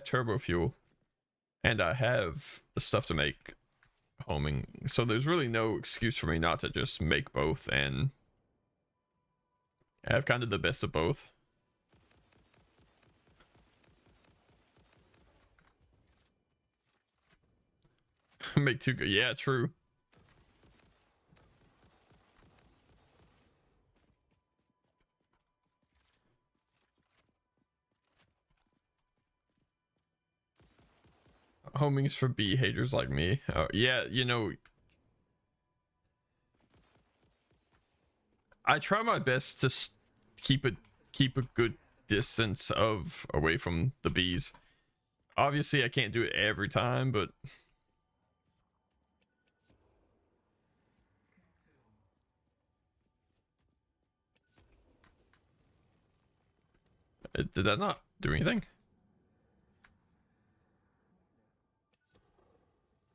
turbo fuel, and I have the stuff to make homing. So there's really no excuse for me not to just make both and have kind of the best of both. Make two good. Yeah, true. Homing's for bee haters like me. Yeah, you know, I try my best to keep a good distance away from the bees. Obviously, I can't do it every time, but did that not do anything?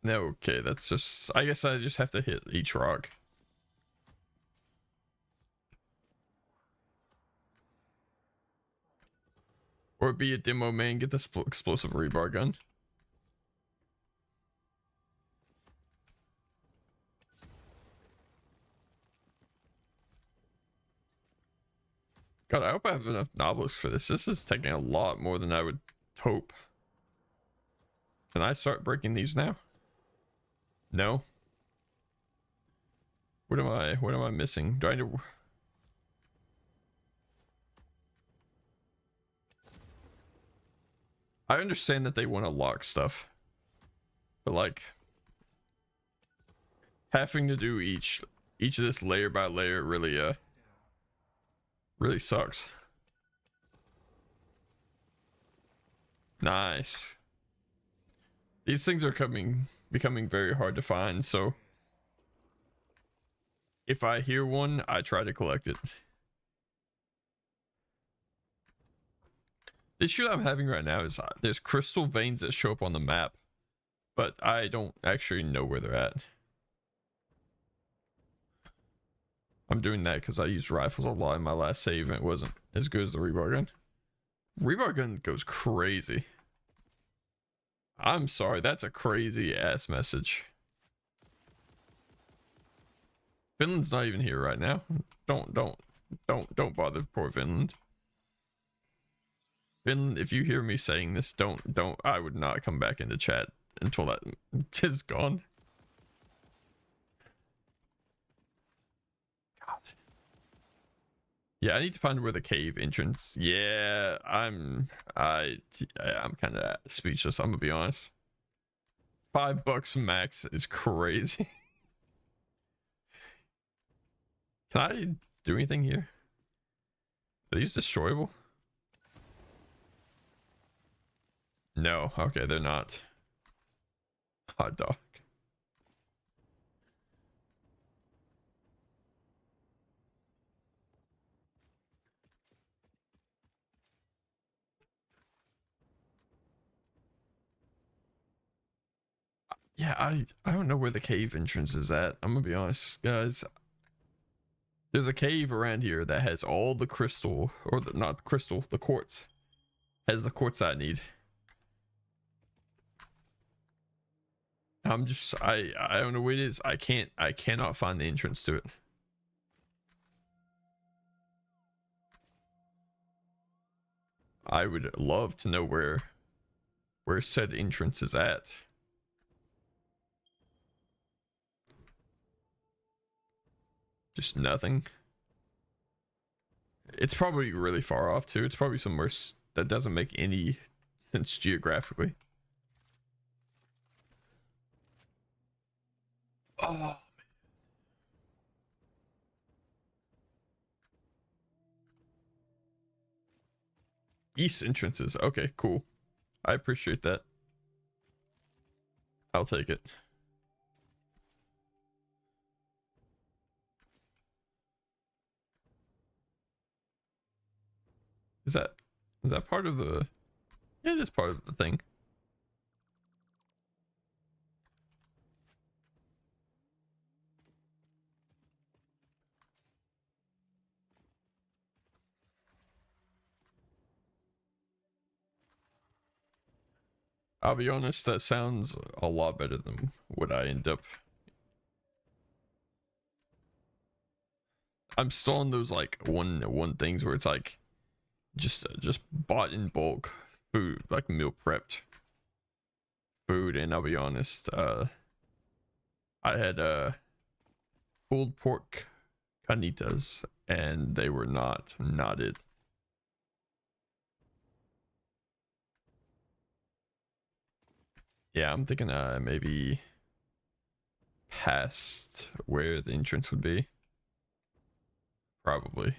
No, okay, that's just... I guess I just have to hit each rock. Or be a demo man, get the explosive rebar gun. God, I hope I have enough nobelisks for this. This is taking a lot more than I would hope. Can I start breaking these now? No. What am I missing? Do I need to... I understand that they want to lock stuff, but like having to do each of this layer by layer really sucks. Nice. These things are becoming very hard to find, so if I hear one, I try to collect it. The issue I'm having right now is there's crystal veins that show up on the map, but I don't actually know where they're at. I'm doing that because I used rifles a lot in my last save and it wasn't as good as the rebar gun. Rebar gun goes crazy. I'm sorry, that's a crazy ass message. Finland's not even here right now. Don't bother poor Finland. Finland, if you hear me saying this, don't, I would not come back into chat until that is gone. God. Yeah, I need to find where the cave entrance. Yeah, I'm kind of speechless, I'm gonna be honest. $5 max is crazy. Can I do anything here? Are these destroyable? No, okay, they're not. Hot dog. Yeah, I don't know where the cave entrance is at. I'm gonna be honest, guys. There's a cave around here that has all the crystal, or not crystal, the quartz. Has the quartz I need. I don't know where it is. I cannot find the entrance to it. I would love to know where said entrance is at. Just nothing. It's probably really far off too. It's probably somewhere that doesn't make any sense geographically. Oh, man. East entrances. Okay, cool. I appreciate that. I'll take it. Is that part of the... Yeah, it is part of the thing. I'll be honest, that sounds a lot better than what I end up. I'm still on those like one things where it's like just bought in bulk food, like meal prepped food, and I'll be honest, I had pulled pork carnitas and they were not it. Yeah, I'm thinking maybe past where the entrance would be. Probably.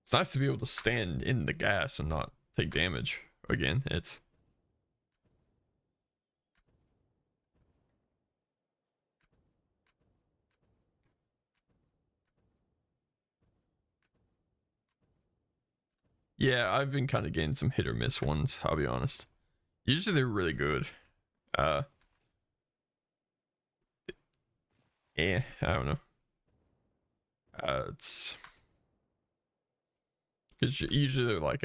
It's nice to be able to stand in the gas and not take damage. Again, it's... Yeah, I've been kind of getting some hit or miss ones, I'll be honest. Usually they're really good. I don't know. It's... Because usually they're like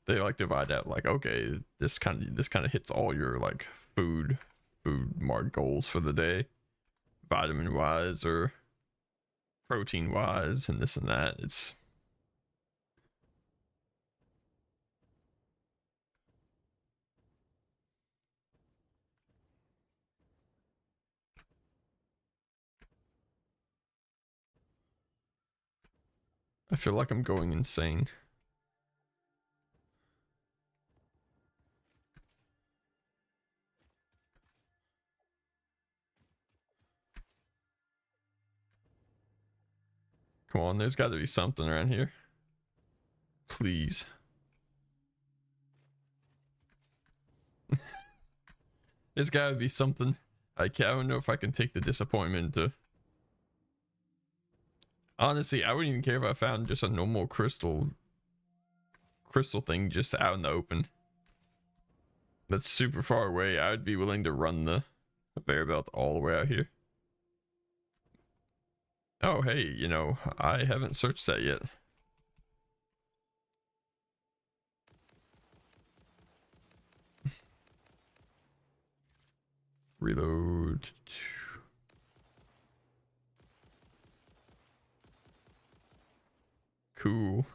they like divide out like, okay, this kind of hits all your like food mark goals for the day, vitamin wise or protein wise, and this and that. It's... I feel like I'm going insane. Come on, there's got to be something around here. Please. There's gotta be something. I don't know if I can take the disappointment to... Honestly, I wouldn't even care if I found just a normal crystal thing just out in the open. That's super far away. I would be willing to run the conveyor belt all the way out here. Oh, hey, you know, I haven't searched that yet. Reload. Cool.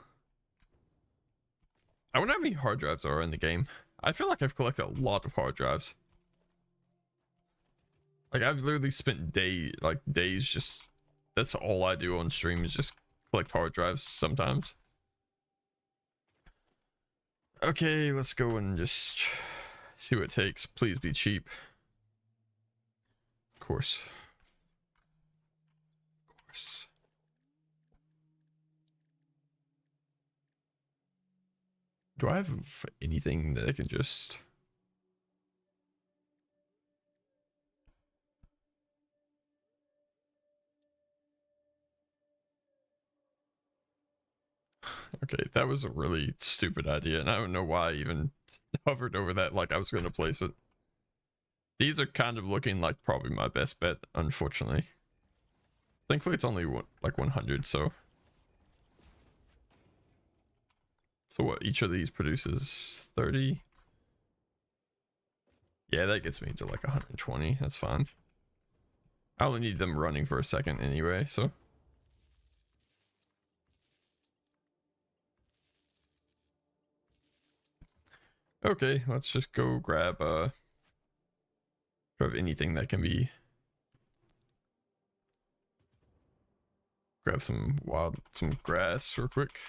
I wonder how many hard drives are in the game. I feel like I've collected a lot of hard drives. Like I've literally spent days just... That's all I do on stream is just collect hard drives sometimes. Okay, let's go and just see what it takes. Please be cheap. Of course. Of course. Do I have anything that I can just... Okay, that was a really stupid idea, and I don't know why I even hovered over that like I was going to place it. These are kind of looking like probably my best bet, unfortunately. Thankfully, it's only like 100, so... So what, each of these produces 30? Yeah, that gets me to like 120, that's fine. I only need them running for a second anyway, so... Okay, let's just go grab anything that can be... Grab some grass real quick.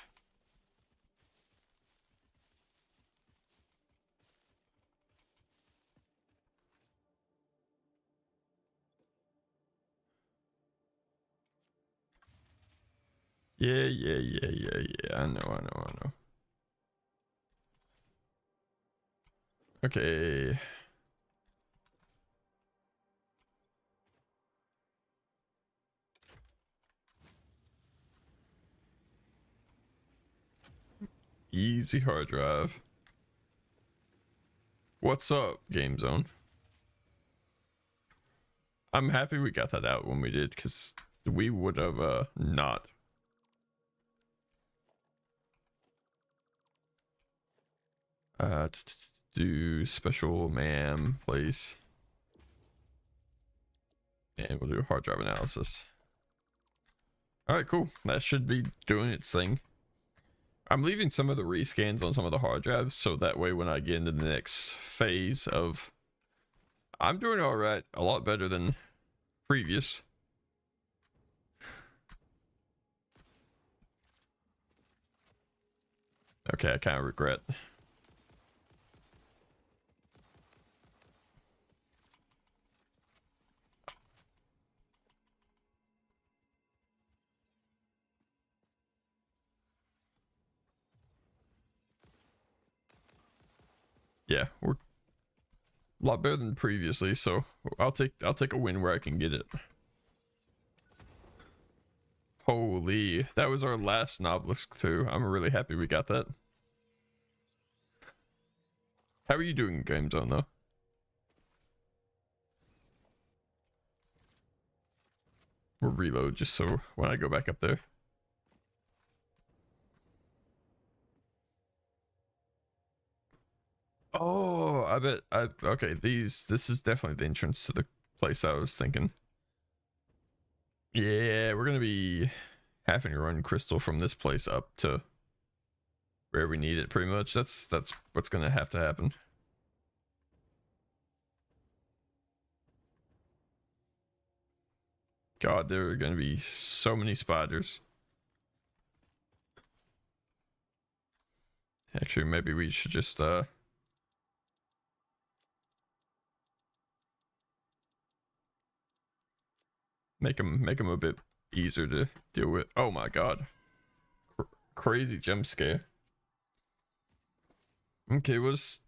Yeah. I know. Okay. Easy hard drive. What's up, Game Zone? I'm happy we got that out when we did, because we would have not. Do special ma'am, please. And we'll do a hard drive analysis. Alright, cool. That should be doing its thing. I'm leaving some of the rescans on some of the hard drives, so that way when I get into the next phase of... I'm doing alright. A lot better than previous. Okay, I kind of regret. Yeah, we're a lot better than previously, so I'll take a win where I can get it. Holy, that was our last Novelist too. I'm really happy we got that. How are you doing, Game Zone, though? We'll reload just so when I go back up there. Oh, okay, this is definitely the entrance to the place I was thinking. Yeah, we're gonna be having to run crystal from this place up to where we need it, pretty much. That's what's gonna have to happen. God, there are gonna be so many spiders. Actually, maybe we should just make them a bit easier to deal with. Oh my god. Crazy jump scare. Okay, we'll just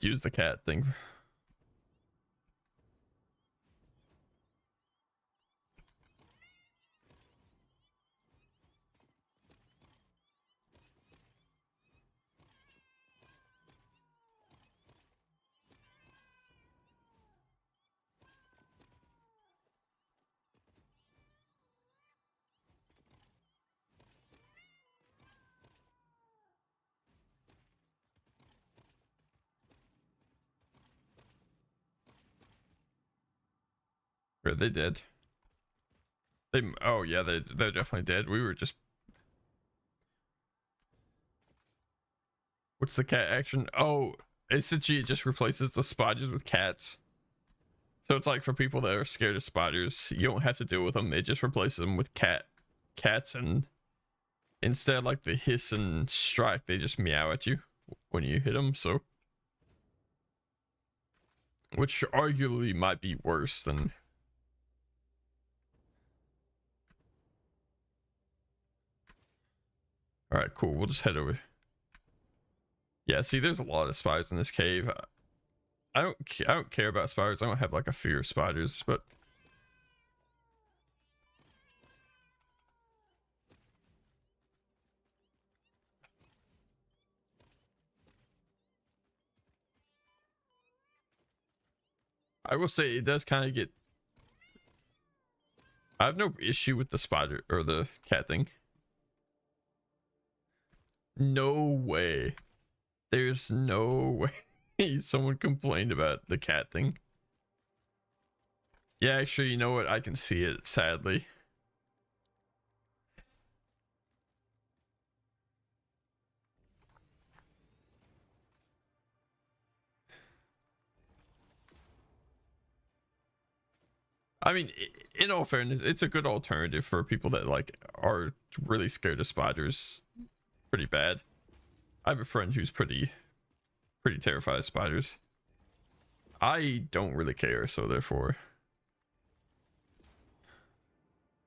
use the cat thing. Are they dead? Oh yeah, they're definitely dead. We were just. What's the cat action? Oh, essentially it just replaces the spiders with cats. So it's like for people that are scared of spiders, you don't have to deal with them. It just replaces them with cats, and instead like the hiss and strike, they just meow at you when you hit them. So, which arguably might be worse than. All right, cool. We'll just head over. Yeah, see, there's a lot of spiders in this cave. I don't care about spiders. I don't have like a fear of spiders, but I will say it does kind of get. I have no issue with the spider or the cat thing. No way. There's no way someone complained about the cat thing. Yeah, actually, you know what? I can see it, sadly. I mean, in all fairness, it's a good alternative for people that like are really scared of spiders pretty bad. I have a friend who's pretty terrified of spiders. I don't really care, so therefore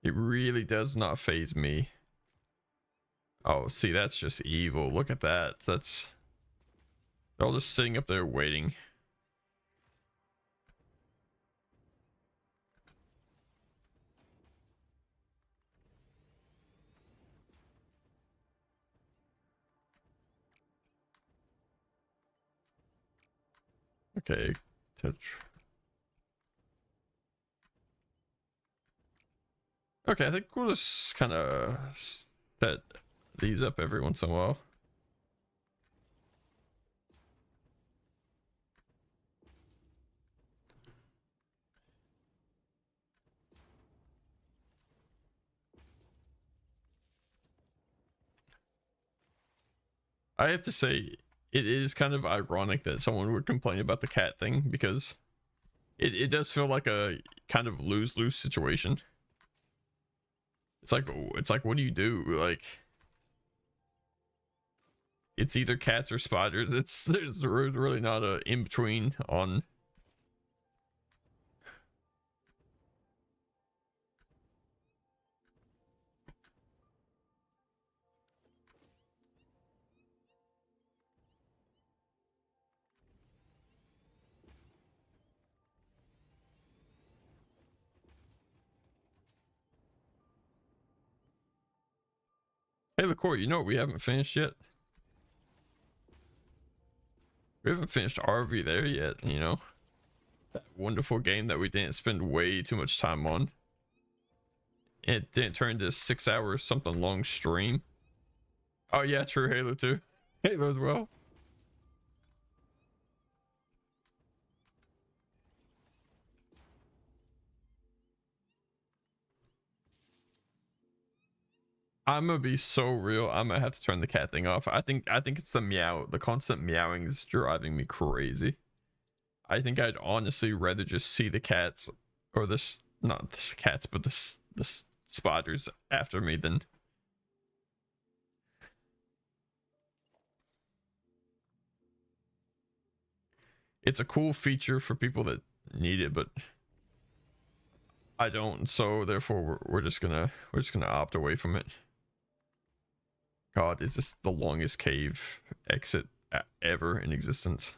it really does not faze me. Oh, see, that's just evil. Look at that. That's they're all just sitting up there waiting. Okay, touch. Okay, I think we'll just kind of set these up every once in a while. I have to say, it is kind of ironic that someone would complain about the cat thing because it does feel like a kind of lose-lose situation. It's like what do you do? Like it's either cats or spiders. There's really not a in between on. Hey, LaCourt, you know what we haven't finished yet? We haven't finished RV there yet, you know? That wonderful game that we didn't spend way too much time on. It didn't turn into a 6 hours something long stream. Oh yeah, true, Halo 2. Halo as well. I'm gonna be so real. I'm gonna have to turn the cat thing off. I think it's the meow. The constant meowing is driving me crazy. I think I'd honestly rather just see the cats, or this not the cats, but the spiders after me than. It's a cool feature for people that need it, but I don't. So therefore, we're just gonna opt away from it. God, is this the longest cave exit ever in existence?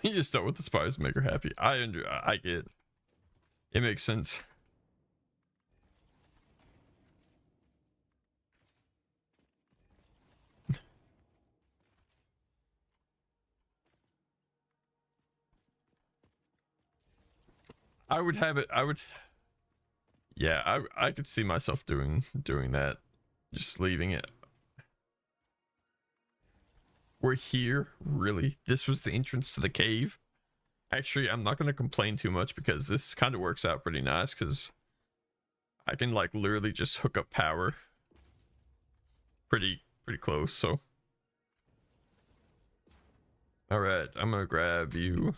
You just start with the spiders to make her happy. I get it. It makes sense. I would have it. I would. Yeah, I could see myself doing that. Just leaving it. We're here, really. This was the entrance to the cave. Actually, I'm not going to complain too much because this kind of works out pretty nice because I can like literally just hook up power pretty close. So all right, I'm going to grab you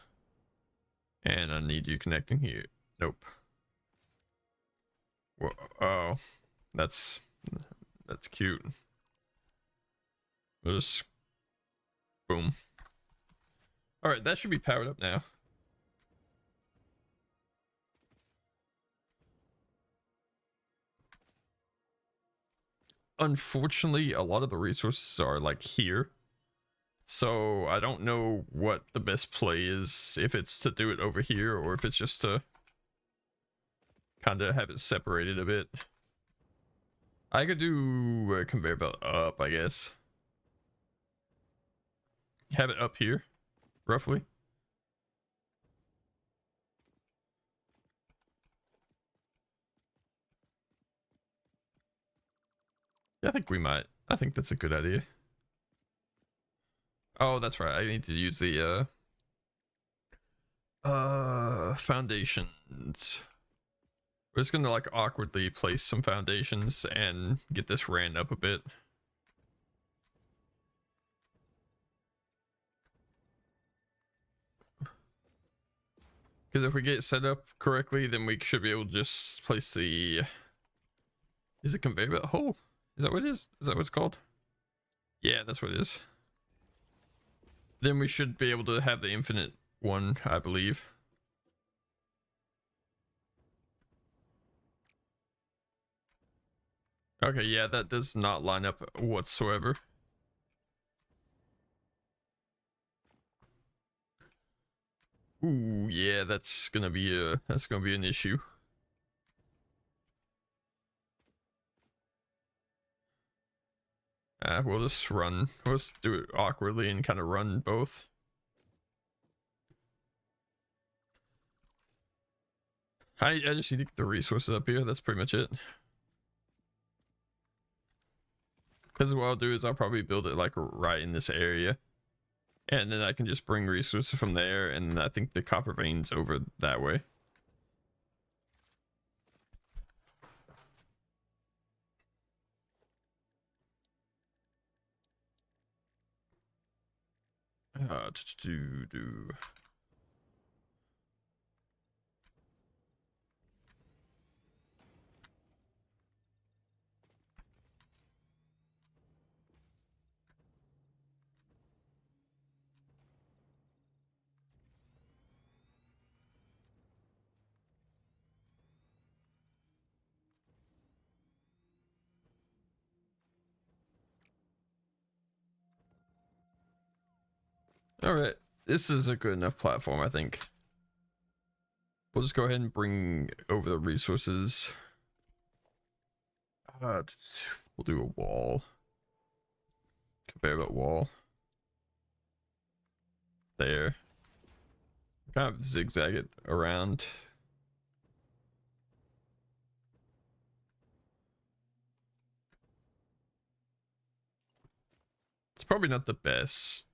and I need you connecting here. Nope. Whoa, oh, that's cute. We'll just boom. All right, that should be powered up now. Unfortunately, a lot of the resources are like here. So I don't know what the best play is, if it's to do it over here or if it's just to kind of have it separated a bit. I could do a conveyor belt up, I guess. Have it up here, roughly. Yeah, I think we might. I think that's a good idea. Oh, that's right. I need to use the foundations. We're just gonna like awkwardly place some foundations and get this ran up a bit. Because if we get it set up correctly, then we should be able to just place the... Is it conveyor belt hole? Is that what it is? Is that what it's called? Yeah, that's what it is. Then we should be able to have the infinite one, I believe. Okay, yeah, that does not line up whatsoever. Ooh, yeah, that's gonna be an issue. We'll just run. We'll just do it awkwardly and kind of run both. I just need to get the resources up here. That's pretty much it. Because what I'll do is I'll probably build it like right in this area. And then I can just bring resources from there, and I think the copper veins over that way. Do. All right, this is a good enough platform, I think. We'll just go ahead and bring over the resources. We'll do a wall. Conveyor belt wall. There. Kind of zigzag it around. It's probably not the best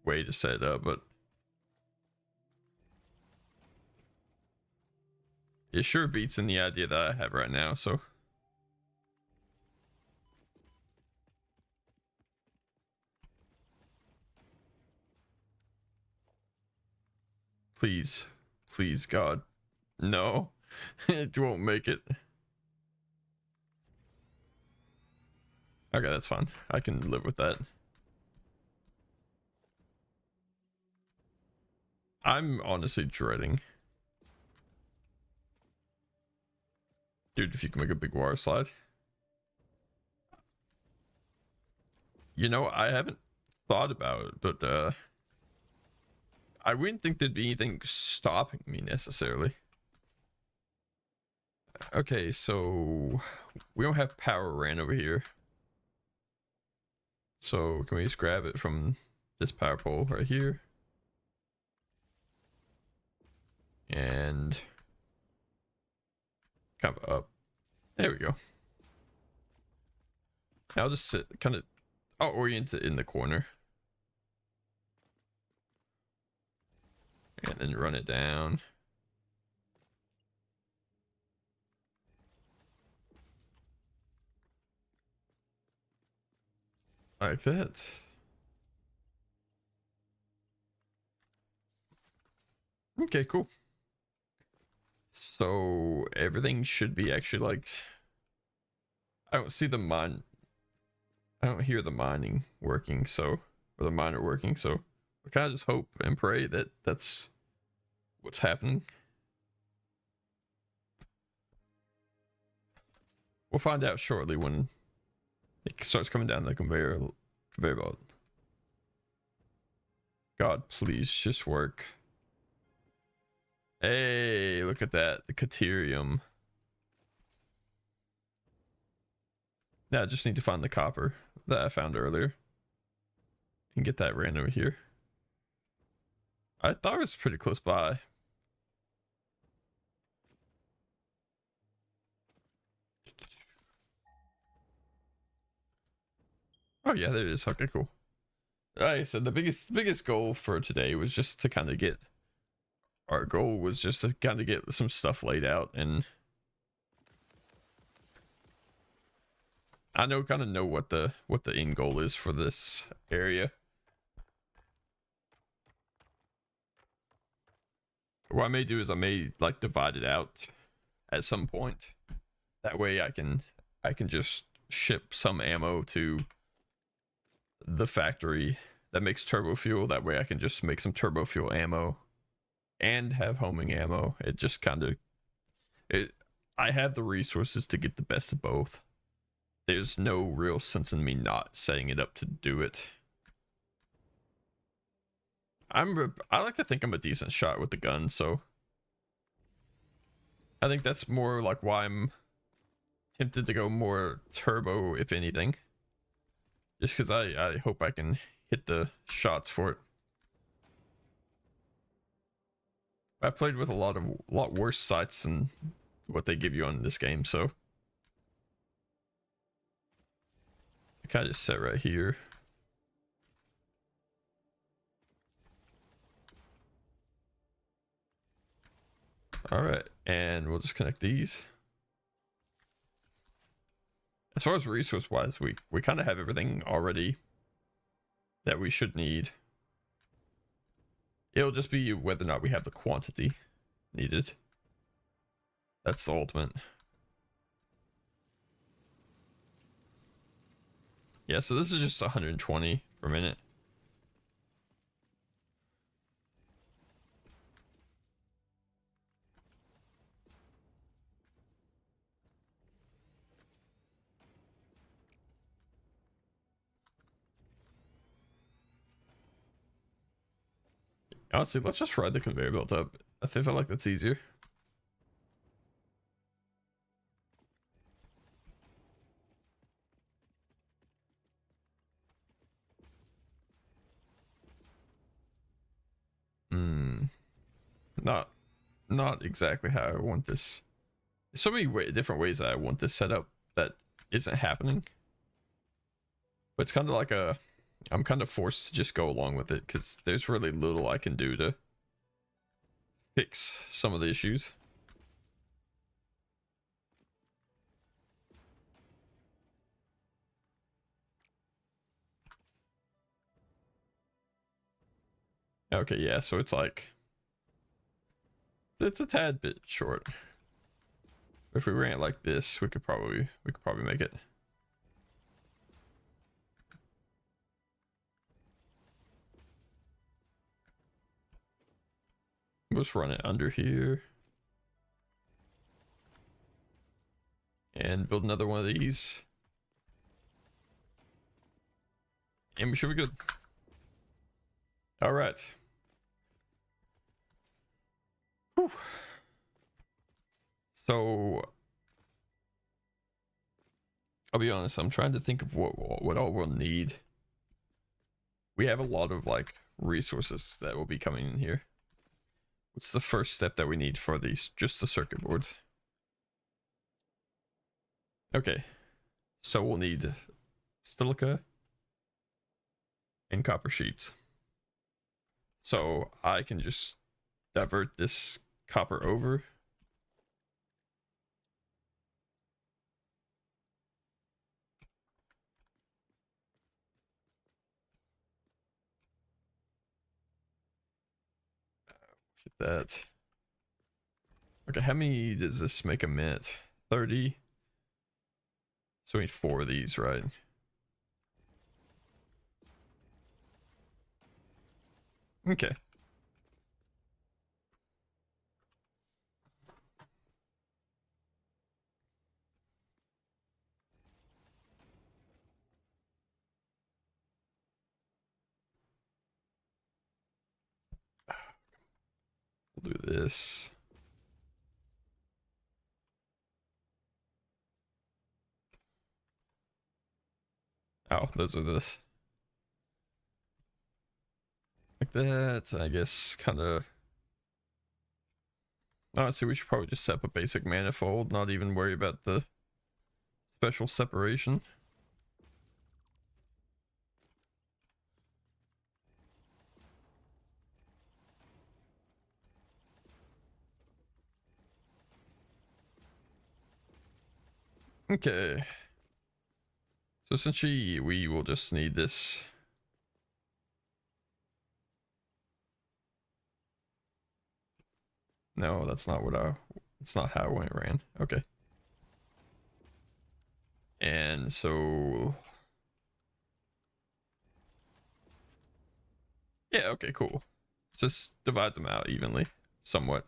way to set it up, but it sure beats in the idea that I have right now, so. Please. Please, God. No. It won't make it. Okay, that's fine. I can live with that. I'm honestly dreading. Dude, if you can make a big water slide. You know, I haven't thought about it, but I wouldn't think there'd be anything stopping me necessarily. Okay, so we don't have power ran over here. So can we just grab it from this power pole right here? And kind of up. There we go. I'll just sit kind of, I'll orient it in the corner. And then run it down. Like that. Okay, cool. So everything should be actually like, I don't see the mine. I don't hear the mining working, so, or the miner working, so I kind of just hope and pray that that's what's happening. We'll find out shortly when it starts coming down the conveyor belt. God, please just work. Hey, look at that, the Caterium. Now I just need to find the copper that I found earlier and get that ran over here. I thought it was pretty close by. Oh yeah, there it is. Okay, cool. Like I said, the biggest goal for today was just to kind of get, our goal was just to kind of get some stuff laid out, and I kind of know what the end goal is for this area. What I may do is I may like divide it out at some point. That way I can just ship some ammo to the factory that makes turbo fuel. That way I can just make some turbo fuel ammo and have homing ammo. It just kind of, I have the resources to get the best of both. There's no real sense in me not setting it up to do it. I like to think I'm a decent shot with the gun, so I think that's more like why I'm tempted to go more turbo, if anything. Just because I hope I can hit the shots for it. I've played with a lot worse sights than what they give you on this game, so I kind of just set right here. All right, and we'll just connect these. As far as resource wise, we kind of have everything already that we should need. It'll just be whether or not we have the quantity needed. That's the ultimate. Yeah, so this is just 120 per minute. Honestly, let's just ride the conveyor belt up. I feel like that's easier. Not exactly how I want this. There's so many different ways that I want this set up that isn't happening. But it's kind of like I'm kind of forced to just go along with it because there's really little I can do to fix some of the issues. Okay, yeah, so it's like, it's a tad bit short. If we ran it like this, we could probably make it. We'll just run it under here. And build another one of these. And we should be good. All right. Whew. So I'll be honest, I'm trying to think of what all we'll need. We have a lot of like resources that will be coming in here. What's the first step that we need for these? Just the circuit boards. Okay, so we'll need silica and copper sheets. So I can just divert this copper over. Get that. Okay, how many does this make a minute? 30. So we need 4 of these, right? Okay. We'll do this. Oh, those are the like that. I guess kind of. Honestly, we should probably just set up a basic manifold, not even worry about the special separation. Okay. So essentially, we will just need this. No, that's not what it's not how it ran. Okay. And so, yeah, okay, cool. Just divides them out evenly, somewhat.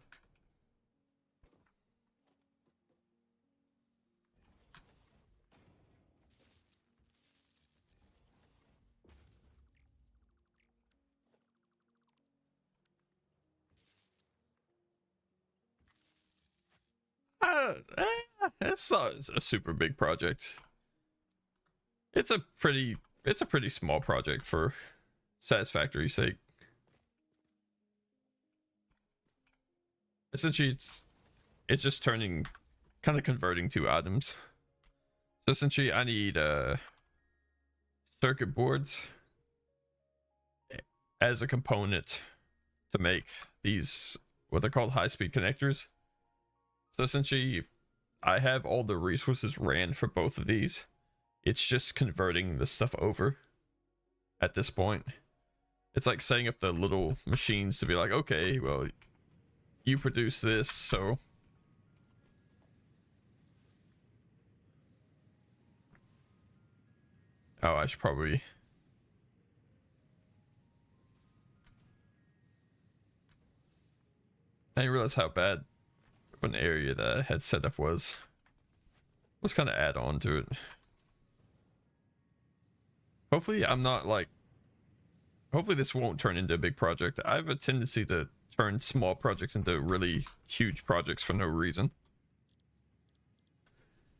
It's not a super big project. It's a pretty small project for Satisfactory's sake. Essentially, it's just turning, kind of converting 2 items. So essentially, I need circuit boards as a component to make these what they're called high-speed connectors. So essentially, I have all the resources ran for both of these. It's just converting the stuff over at this point. It's like setting up the little machines to be like, okay, well, you produce this, so oh, I should probably I didn't realize how bad of an area that I had set up was. Let's kind of add on to it. Hopefully I'm not like hopefully this won't turn into a big project. I have a tendency to turn small projects into really huge projects for no reason.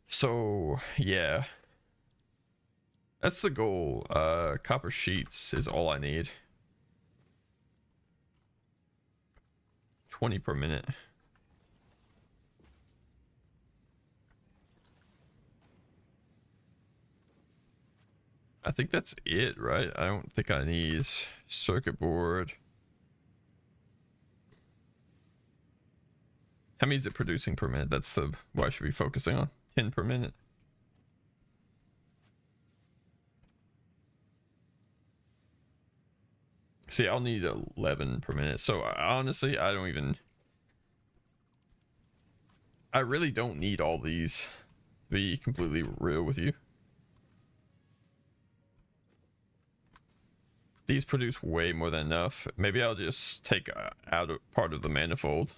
So yeah, that's the goal. Copper sheets is all I need. 20 per minute. I think that's it, right? I don't think I need circuit board. How many is it producing per minute? That's the what I should be focusing on. 10 per minute. See, I'll need 11 per minute. So honestly, I really don't need all these, to be completely real with you. These produce way more than enough. Maybe I'll just take out a part of the manifold.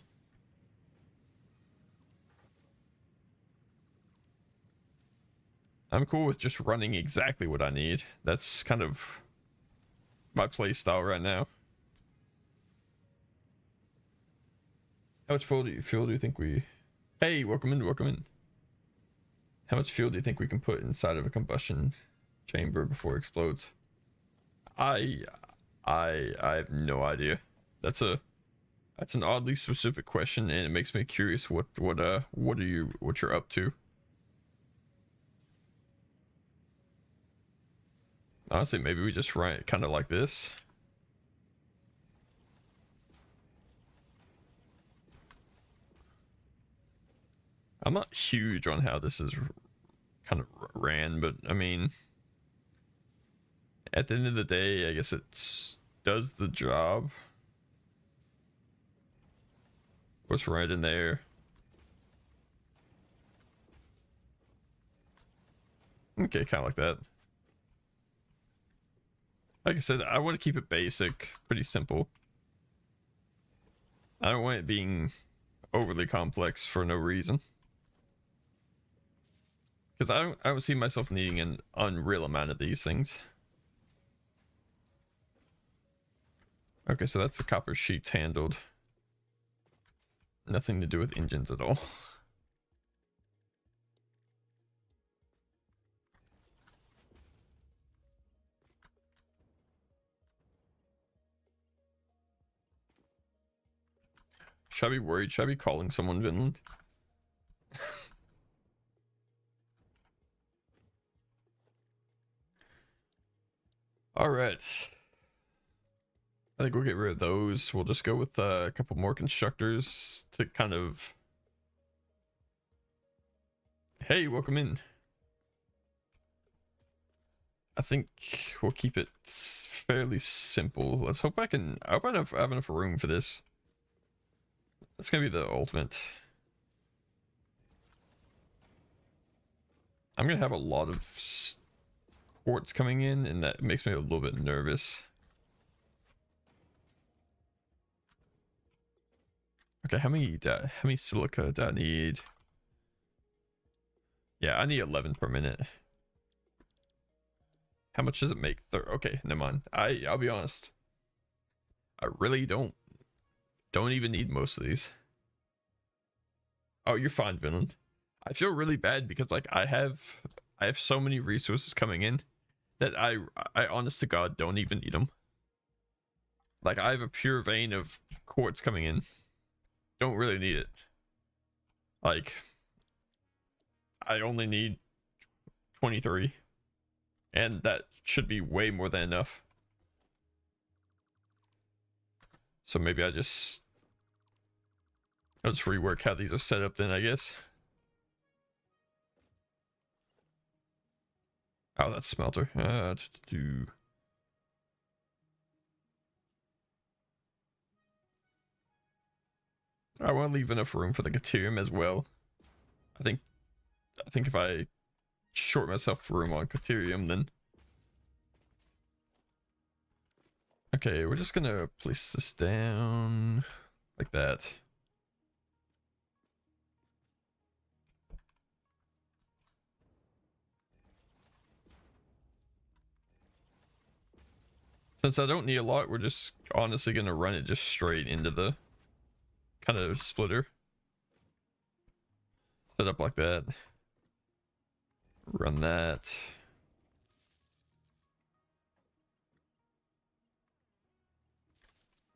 I'm cool with just running exactly what I need. That's kind of my play style right now. How much fuel do you think we... Hey, welcome in, welcome in. How much fuel do you think we can put inside of a combustion chamber before it explodes? I have no idea. That's an oddly specific question, and it makes me curious what you're up to. Honestly, maybe we just run it kind of like this. I'm not huge on how this is kind of ran, but I mean, at the end of the day, I guess it does the job. What's right in there? Okay, kind of like that. Like I said, I want to keep it basic, pretty simple. I don't want it being overly complex for no reason. Because I don't see myself needing an unreal amount of these things. Okay, so that's the copper sheets handled. Nothing to do with engines at all. Should I be worried? Should I be calling someone Vinland? Alright. I think we'll get rid of those. We'll just go with a couple more constructors to kind of... Hey, welcome in. I think we'll keep it fairly simple. Let's hope I hope I have enough room for this. That's gonna be the ultimate. I'm gonna have a lot of quartz coming in, and that makes me a little bit nervous. Okay, how many silica do I need? Yeah, I need 11 per minute. How much does it make? Okay, never mind. I'll be honest. I really don't even need most of these. Oh, you're fine, Vinland. I feel really bad because like I have so many resources coming in that I honest to God don't even need them. Like I have a pure vein of quartz coming in. Don't really need it. Like I only need 23. And that should be way more than enough. So maybe I'll just rework how these are set up then, I guess. Oh, that's smelter. I want to leave enough room for the Caterium as well. I think if I short myself room on Caterium, then... Okay, we're just gonna place this down like that. Since I don't need a lot, we're just honestly gonna run it just straight into the kind of splitter. Set up like that. Run that.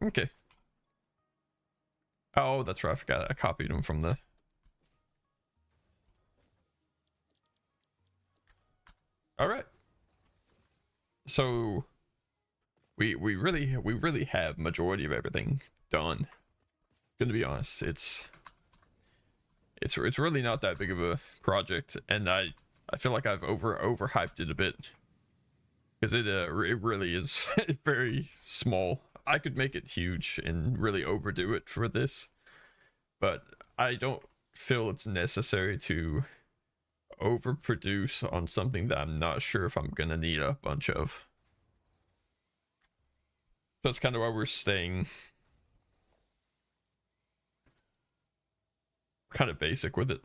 Okay. Oh, that's right. I forgot. I copied them from the... All right. So we really have majority of everything done. Gonna be honest, it's really not that big of a project, and I feel like I've overhyped it a bit because it really is very small. I could make it huge and really overdo it for this, but I don't feel it's necessary to overproduce on something that I'm not sure if I'm gonna need a bunch of. That's kind of why we're staying kind of basic with it.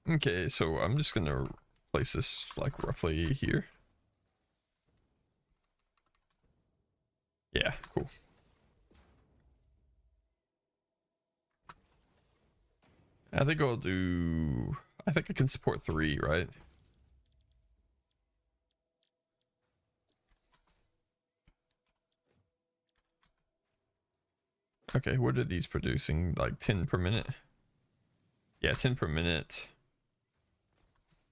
Okay, so I'm just gonna place this like roughly here. Yeah, cool. I think I'll do... I think I can support 3, right? Okay, what are these producing? Like 10 per minute? Yeah, 10 per minute.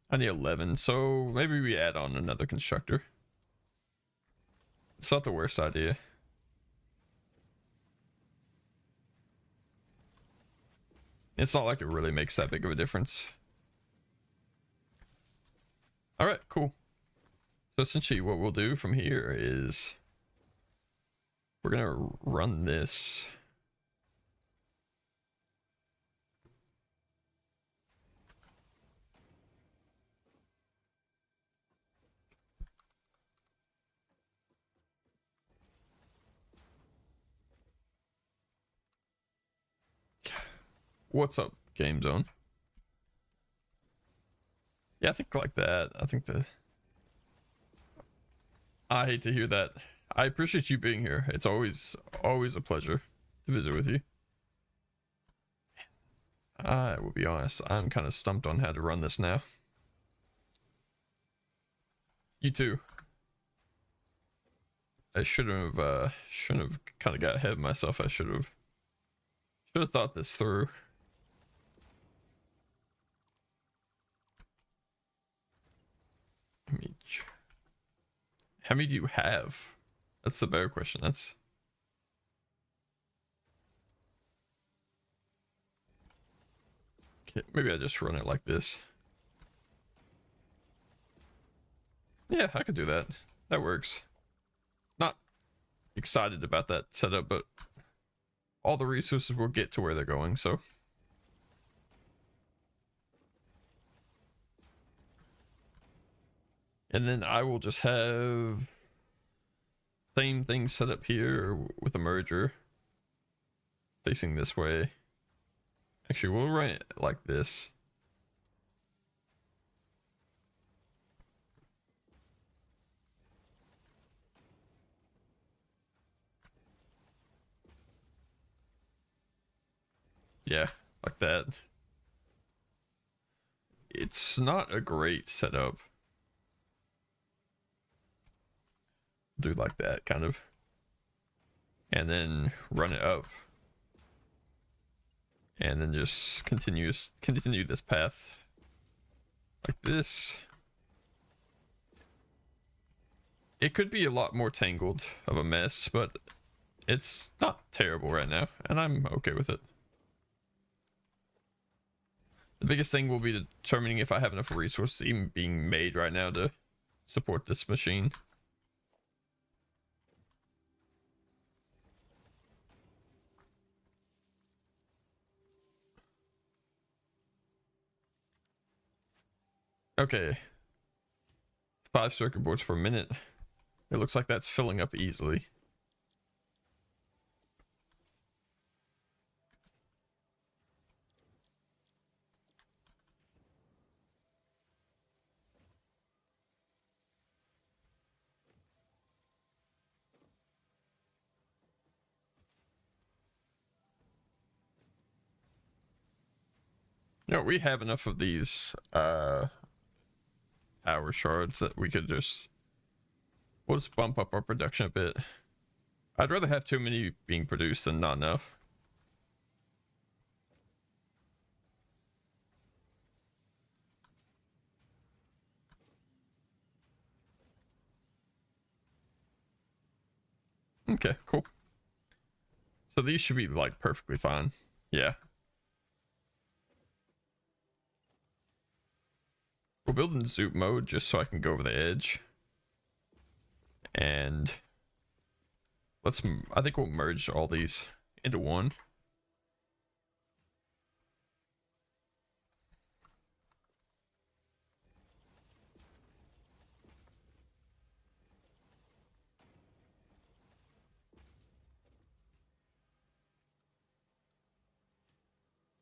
I need 11, so maybe we add on another constructor. It's not the worst idea. It's not like it really makes that big of a difference. All right, cool. So essentially what we'll do from here is we're gonna run this. What's up, Game Zone? Yeah, I think like that. I think that. I hate to hear that. I appreciate you being here. It's always a pleasure to visit with you. I will be honest, I'm kind of stumped on how to run this now. You too. I shouldn't have kind of got ahead of myself. I should have thought this through. How many do you have? That's the better question. That's okay. Maybe I just run it like this. Yeah, I could do that. That works. Not excited about that setup, but all the resources will get to where they're going, so. And then I will just have same thing set up here with a merger facing this way. Actually, we'll run it like this. Yeah, like that. It's not a great setup. Do like that, kind of. And then run it up. And then just continue this path like this. It could be a lot more tangled of a mess, but it's not terrible right now, and I'm okay with it. The biggest thing will be determining if I have enough resources even being made right now to support this machine. Okay. 5 circuit boards per minute. It looks like that's filling up easily. You know, we have enough of these power shards that we could just we'll just bump up our production a bit. I'd rather have too many being produced than not enough. Okay, cool. So these should be like perfectly fine. Yeah. We'll build in zoop mode just so I can go over the edge. And I think we'll merge all these into one.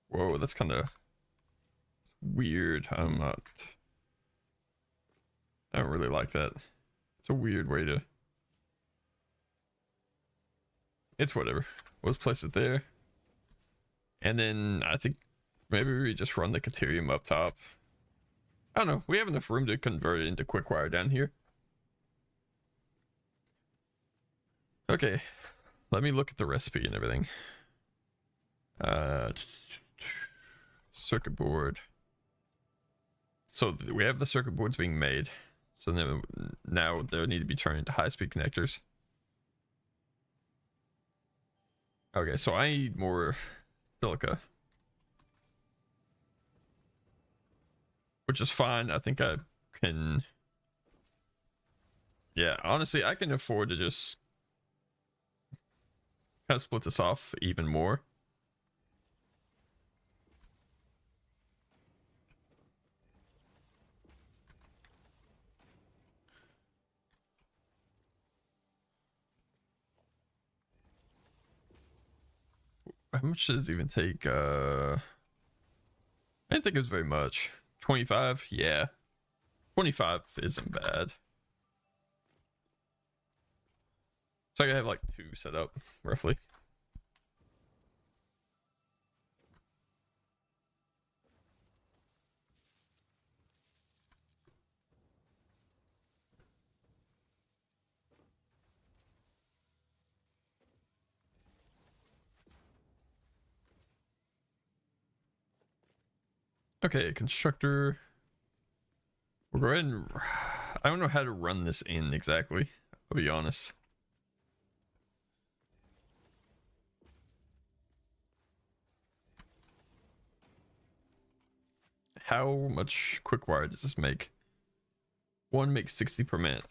Whoa, that's kind of weird. I don't really like that. It's a weird way to. It's whatever. We'll just place it there. And then I think maybe we just run the Caterium up top. I don't know. We have enough room to convert it into quick wire down here. Okay. Let me look at the recipe and everything. circuit board. So we have the circuit boards being made. So now they need to be turned into high-speed connectors. Okay, so I need more silica, which is fine. I think I can. Yeah, honestly, I can afford to just kind of split this off even more. How much does it even take? I didn't think it was very much. 25? Yeah. 25 isn't bad. So I can have like 2 set up, roughly. Okay, constructor. We'll go ahead and... I don't know how to run this in exactly. I'll be honest. How much quick wire does this make? One makes 60 per minute.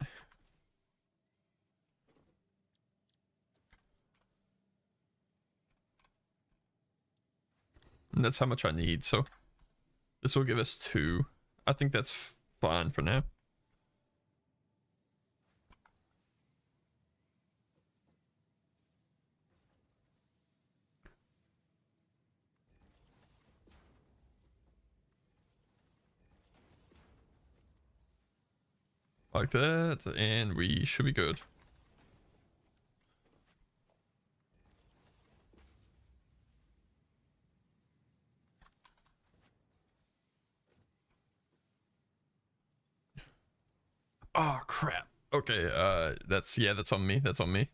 And that's how much I need, so this will give us 2. I think that's fine for now. Like that, and we should be good. Oh crap. Okay, that's on me. That's on me.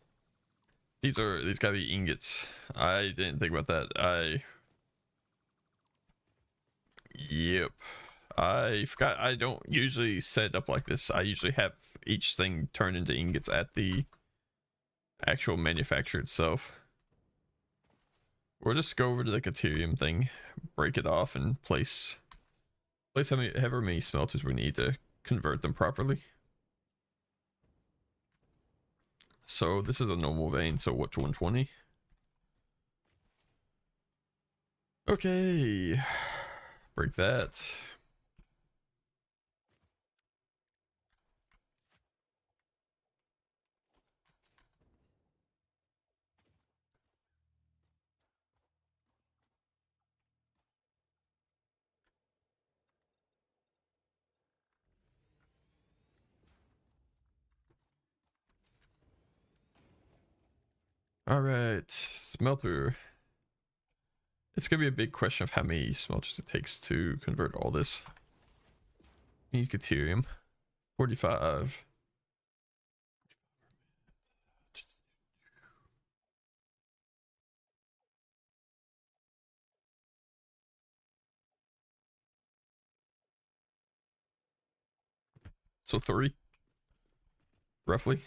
These gotta be ingots. I didn't think about that. Yep. I forgot I don't usually set it up like this. I usually have each thing turned into ingots at the actual manufacturer itself. We'll just go over to the Caterium thing, break it off, and place however many smelters we need to convert them properly. So this is a normal vein, so what's 120? Okay. Break that. All right, smelter. It's gonna be a big question of how many smelters it takes to convert all this. Need Caterium. 45. So 3, roughly.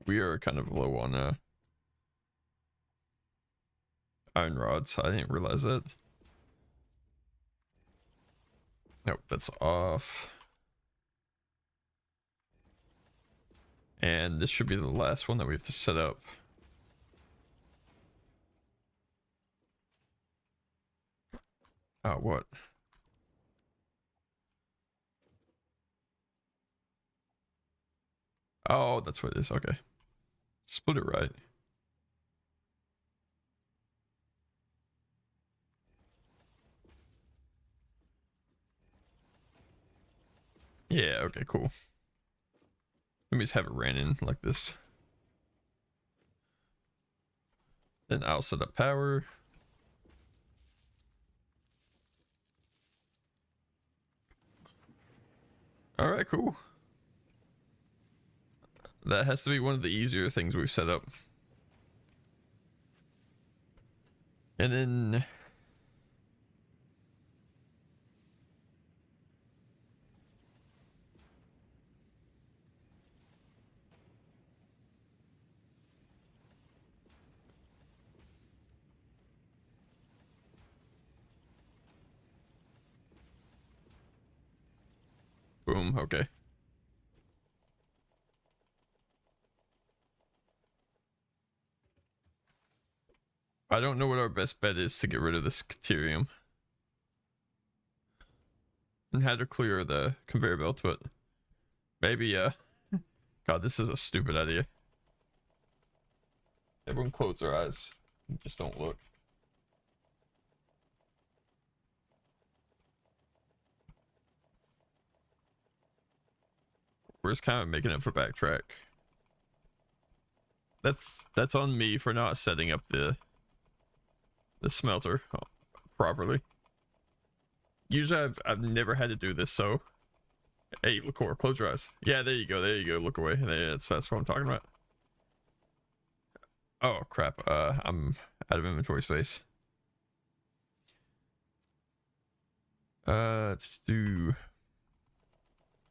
We are kind of low on iron rods. I didn't realize that. Nope, that's off. And this should be the last one that we have to set up. Oh, what? Oh, that's what it is. Okay. Split it right. Yeah, okay, cool. Let me just have it ran in like this. Then I'll set up power. All right, cool. That has to be one of the easier things we've set up. And then boom, okay. I don't know what our best bet is to get rid of this Caterium. And how to clear the conveyor belt, but maybe, God, this is a stupid idea. Everyone close their eyes. Just don't look. We're just kind of making it for backtrack. That's on me for not setting up the smelter properly. Usually I've never had to do this, so hey, Liqueur, close your eyes. Yeah, there you go, look away. That's what I'm talking about. Oh crap, I'm out of inventory space. Let's do,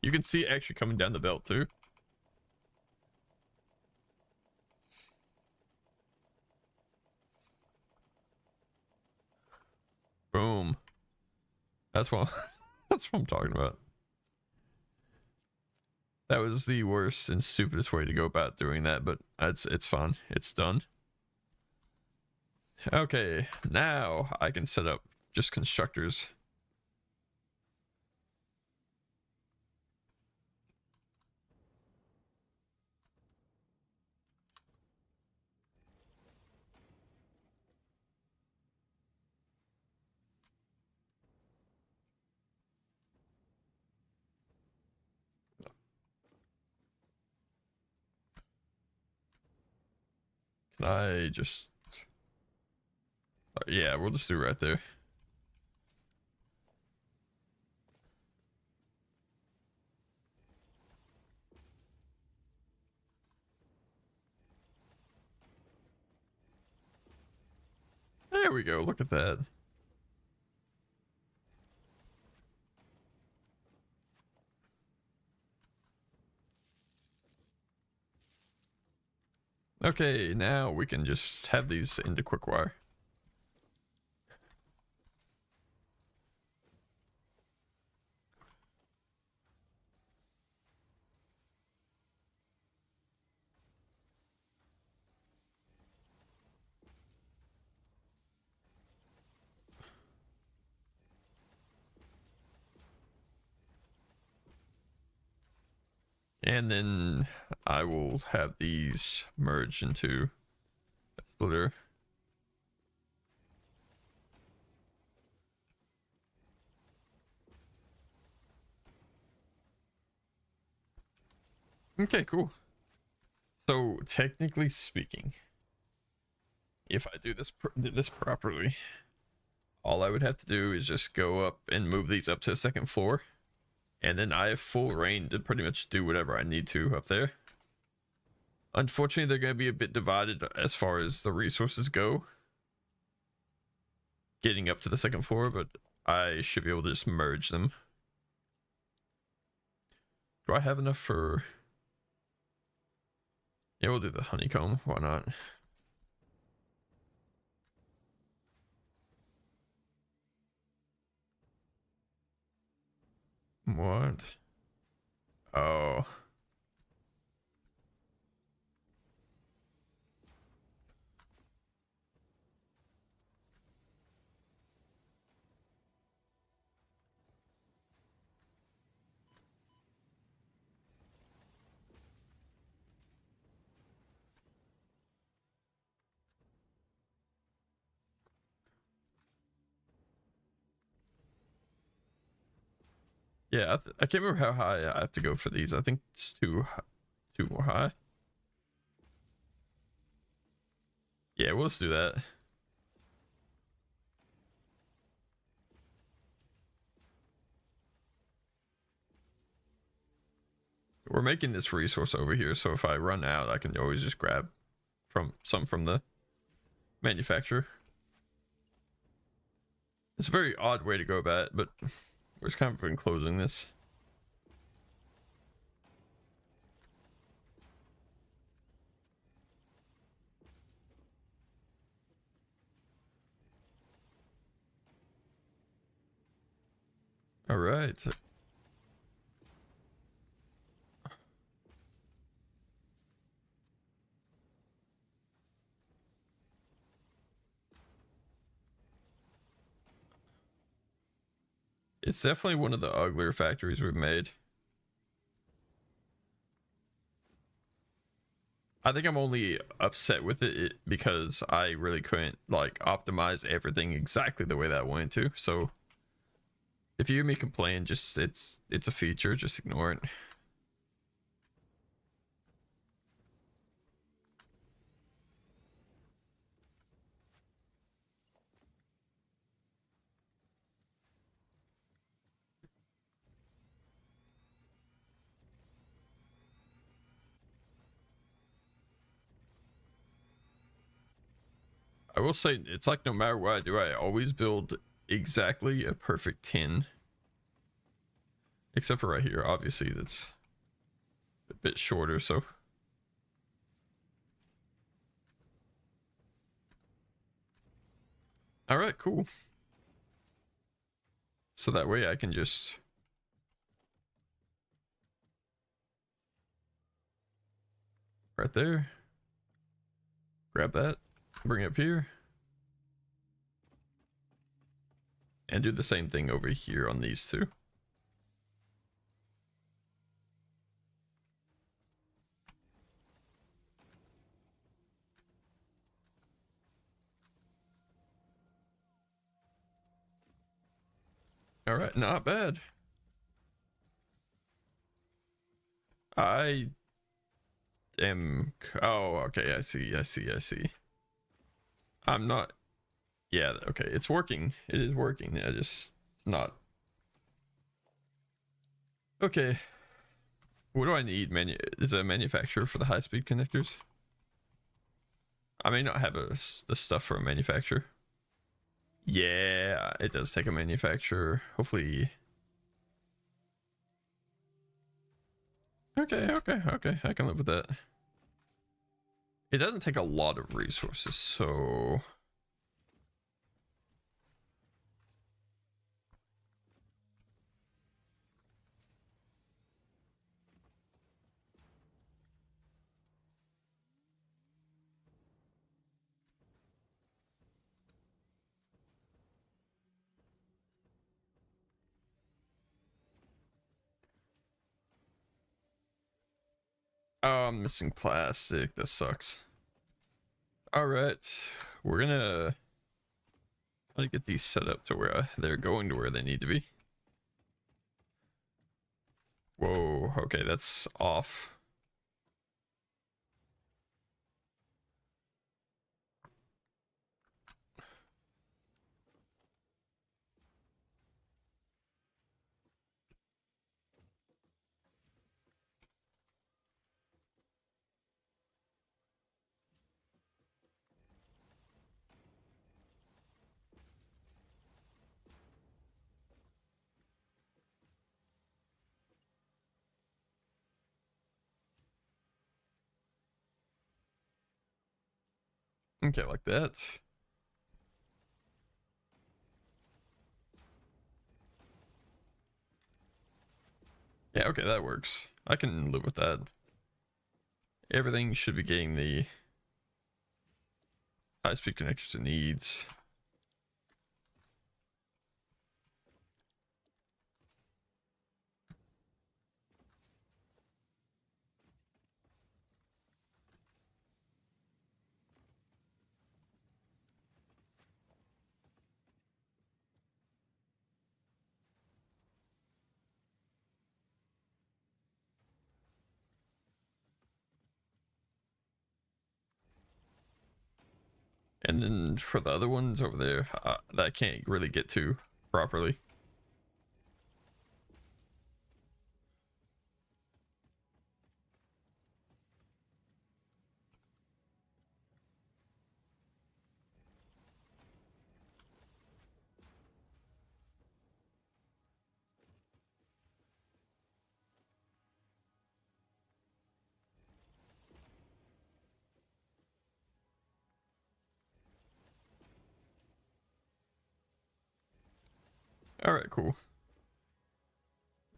you can see it actually coming down the belt too. Boom. That's what that's what I'm talking about. That was the worst and stupidest way to go about doing that, but it's fun. It's done. Okay, now I can set up just constructors. Can I just... yeah, we'll just do right there. There we go, look at that. Okay, now we can just have these into quick wire. And then I will have these merge into a splitter. Okay, cool. So technically speaking, if I do this properly, all I would have to do is just go up and move these up to the second floor, and then I have full reign to pretty much do whatever I need to up there. Unfortunately, they're going to be a bit divided as far as the resources go, getting up to the second floor, but I should be able to just merge them. Do I have enough for... yeah, we'll do the honeycomb. Why not? What? Oh. Yeah, I can't remember how high I have to go for these. I think it's too more high. Yeah, we'll just do that. We're making this resource over here, so if I run out, I can always just grab some from the manufacturer. It's a very odd way to go about it, but we're just kind of enclosing this. All right. It's definitely one of the uglier factories we've made. I think I'm only upset with it because I really couldn't like optimize everything exactly the way that I wanted to. So if you hear me complain, just it's a feature, just ignore it. I will say it's like no matter what I do, I always build exactly a perfect 10. Except for right here, obviously that's a bit shorter, so. All right, cool. So that way I can just right there, grab that, bring it up here, and do the same thing over here on these two. All right, not bad. I am, oh, okay, I see. I'm not, yeah, okay, it's working. It is working. I just, it's not. Okay. What do I need? Is it a manufacturer for the high-speed connectors? I may not have the stuff for a manufacturer. Yeah, it does take a manufacturer. Hopefully. Okay. I can live with that. It doesn't take a lot of resources, so. Oh, I'm missing plastic. That sucks. All right, we're gonna get these set up to where they're going to where they need to be. Whoa, okay, that's off. Okay, like that. Yeah, okay, that works. I can live with that. Everything should be getting the high-speed connectors it needs. And then for the other ones over there, that I can't really get to properly. Alright, cool.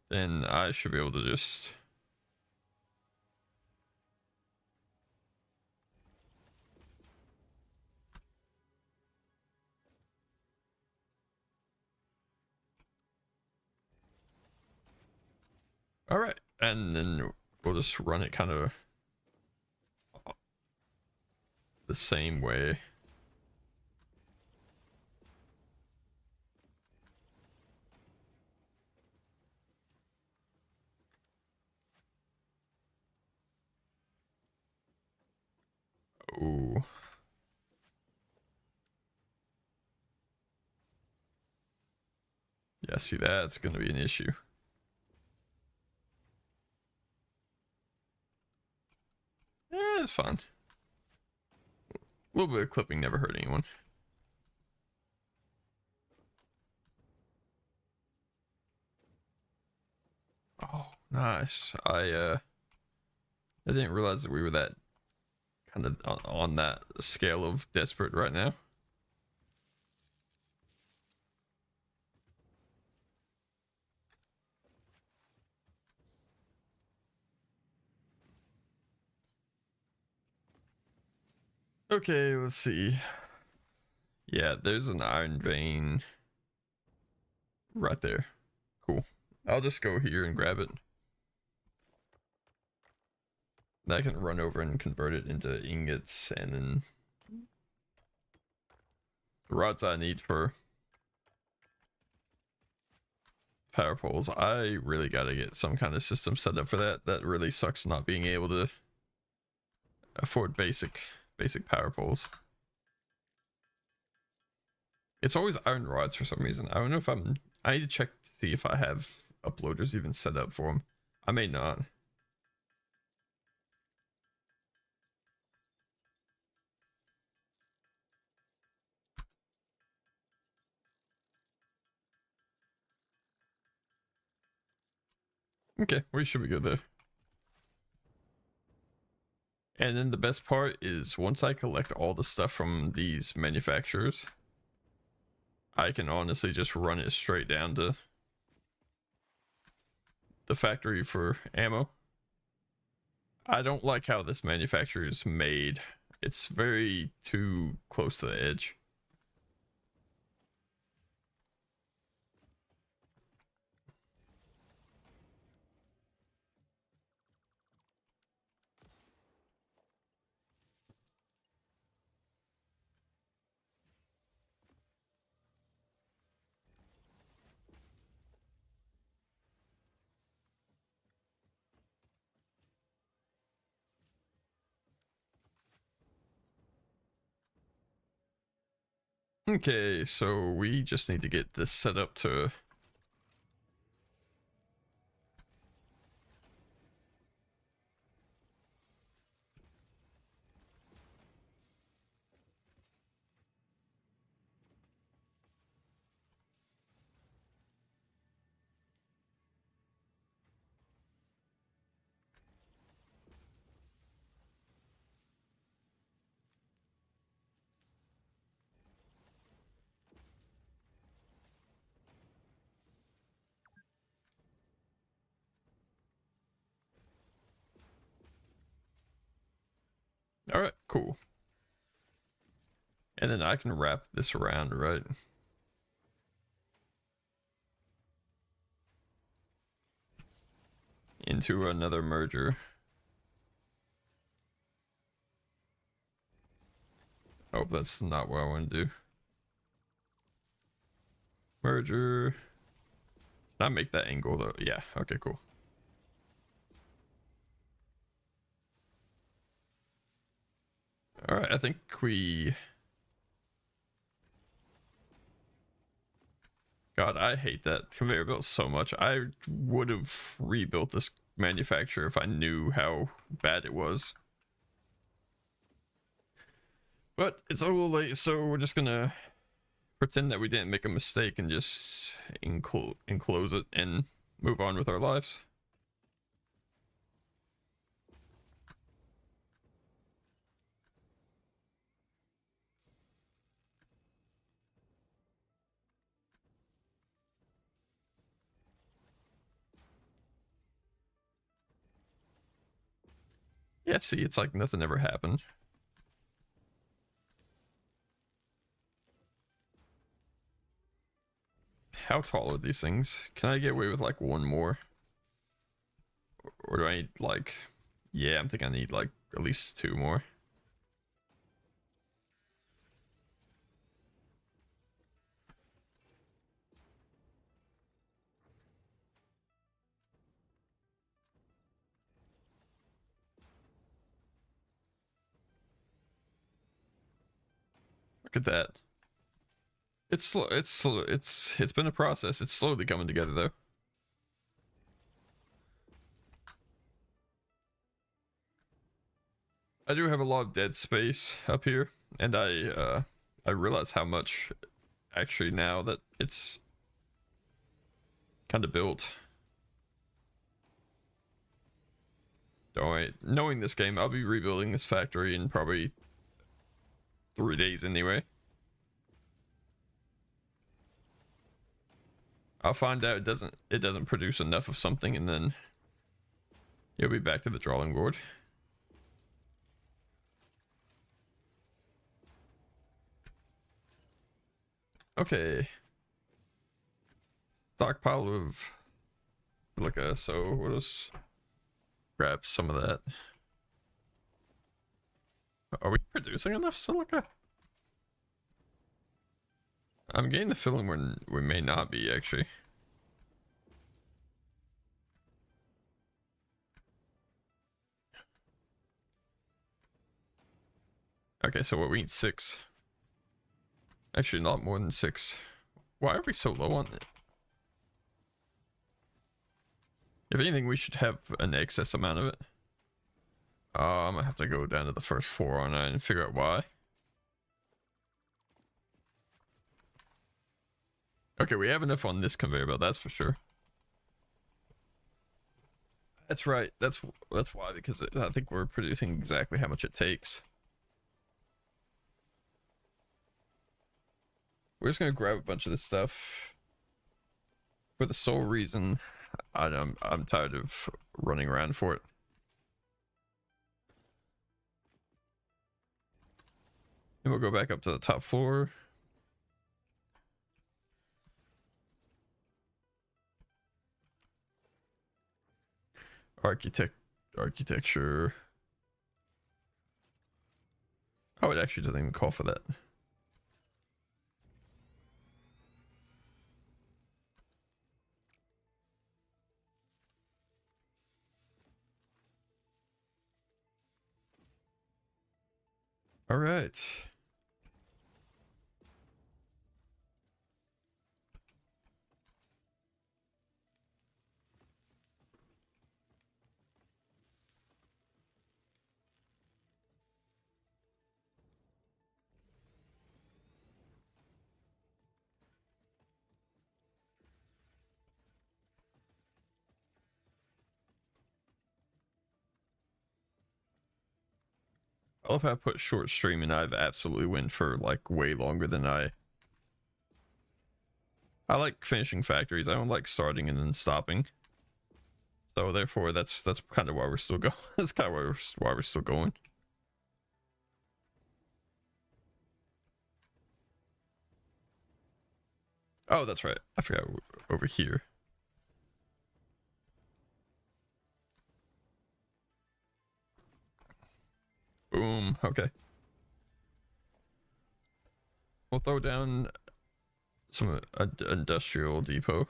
Then I should be able to just... Alright, and then we'll just run it kind of the same way. Oh. Yeah, see, that's going to be an issue. It's fine. A little bit of clipping never hurt anyone. Oh, nice. I didn't realize that we were that kind of on that scale of desperate right now. Okay, let's see. Yeah, there's an iron vein right there. Cool. I'll just go here and grab it. I can run over and convert it into ingots, and then the rods I need for power poles. I really gotta get some kind of system set up for that. That really sucks not being able to afford basic power poles. It's always iron rods for some reason. I don't know if I need to check to see if I have uploaders even set up for them. I may not. Okay, we should be good there. And then the best part is once I collect all the stuff from these manufacturers, I can honestly just run it straight down to the factory for ammo. I don't like how this manufacturer is made. It's very too close to the edge. Okay, so we just need to get this set up to... Alright, cool. And then I can wrap this around, right? Into another merger. Oh, that's not what I want to do. Merger. Can I make that angle though? Yeah, okay, cool. Alright, I think we... God, I hate that conveyor belt so much. I would have rebuilt this manufacturer if I knew how bad it was. But it's a little late, so we're just gonna pretend that we didn't make a mistake and just enclose it and move on with our lives. Yeah, see, it's like nothing ever happened. How tall are these things? Can I get away with like one more? Or do I need like... Yeah, I'm thinking I need like at least two more. Look at that. It's slow. It's slow. It's been a process. It's slowly coming together though. I do have a lot of dead space up here, and I realize how much actually now that it's kind of built. Don't worry. Knowing this game, I'll be rebuilding this factory in probably 3 days anyway. I'll find out it doesn't produce enough of something, and then you'll be back to the drawing board. Okay. Stockpile of silica, so we'll just grab some of that. Are we producing enough silica? I'm getting the feeling we may not be, actually. Okay, so what, we need 6. Actually, not more than 6. Why are we so low on it? If anything, we should have an excess amount of it. I'm gonna have to go down to the first 4 on it and figure out why. Okay, we have enough on this conveyor belt, that's for sure. That's right. That's why, because I think we're producing exactly how much it takes. We're just gonna grab a bunch of this stuff for the sole reason I'm tired of running around for it. And we'll go back up to the top floor. Architecture. Oh, it actually doesn't even call for that. All right. I love how I put short stream and I've absolutely went for like way longer than I like finishing factories. I don't like starting and then stopping. So therefore that's kind of why we're still going. That's kind of why we're still going. Oh, that's right. I forgot over here. Boom. Okay. We'll throw down some industrial depot.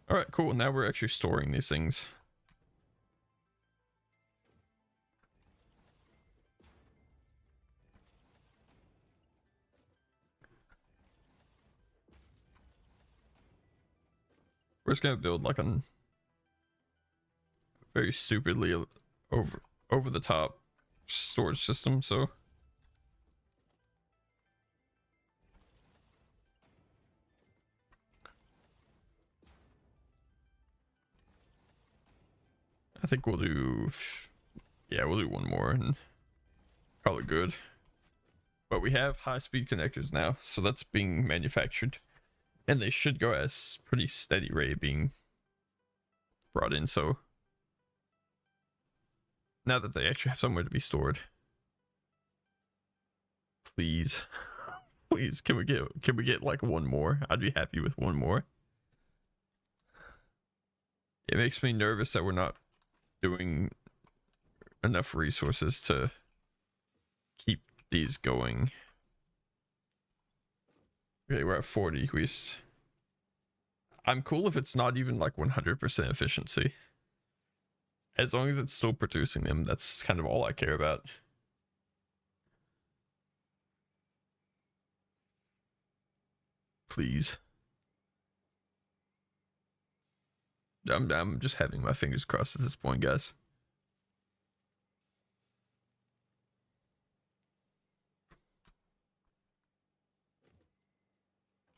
All right, cool. Now we're actually storing these things. We're just gonna build like a very stupidly over the top storage system, so I think we'll do, yeah, we'll do one more and call it good. But we have high-speed connectors now, so that's being manufactured. And they should go at a pretty steady rate being brought in, so now that they actually have somewhere to be stored. Please. Please, can we get like one more? I'd be happy with one more. It makes me nervous that we're not doing enough resources to keep these going. Okay, we're at 40. I'm cool if it's not even like 100% efficiency. As long as it's still producing them, that's kind of all I care about. Please. I'm just having my fingers crossed at this point, guys.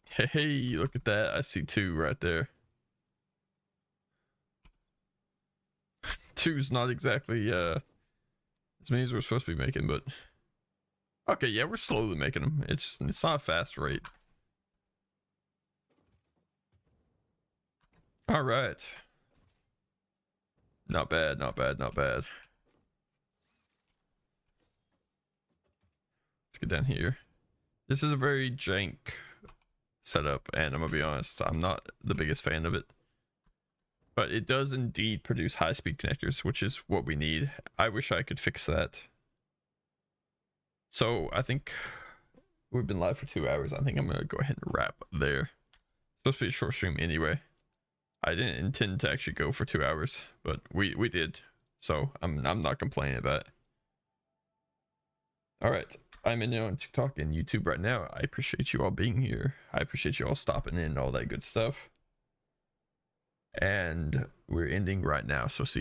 Hey, look at that. I see 2 right there. 2's not exactly as many as we're supposed to be making, but okay, yeah, we're slowly making them. It's not a fast rate. All right. Not bad, not bad, not bad. Let's get down here. This is a very jank setup, and I'm gonna be honest, I'm not the biggest fan of it. But it does indeed produce high-speed connectors, which is what we need. I wish I could fix that. So I think we've been live for 2 hours. I think I'm gonna go ahead and wrap there. It's supposed to be a short stream anyway. I didn't intend to actually go for 2 hours, but we did. So I'm not complaining about it. All right, I'm in on TikTok and YouTube right now. I appreciate you all being here. I appreciate you all stopping in and all that good stuff. And we're ending right now, so see you.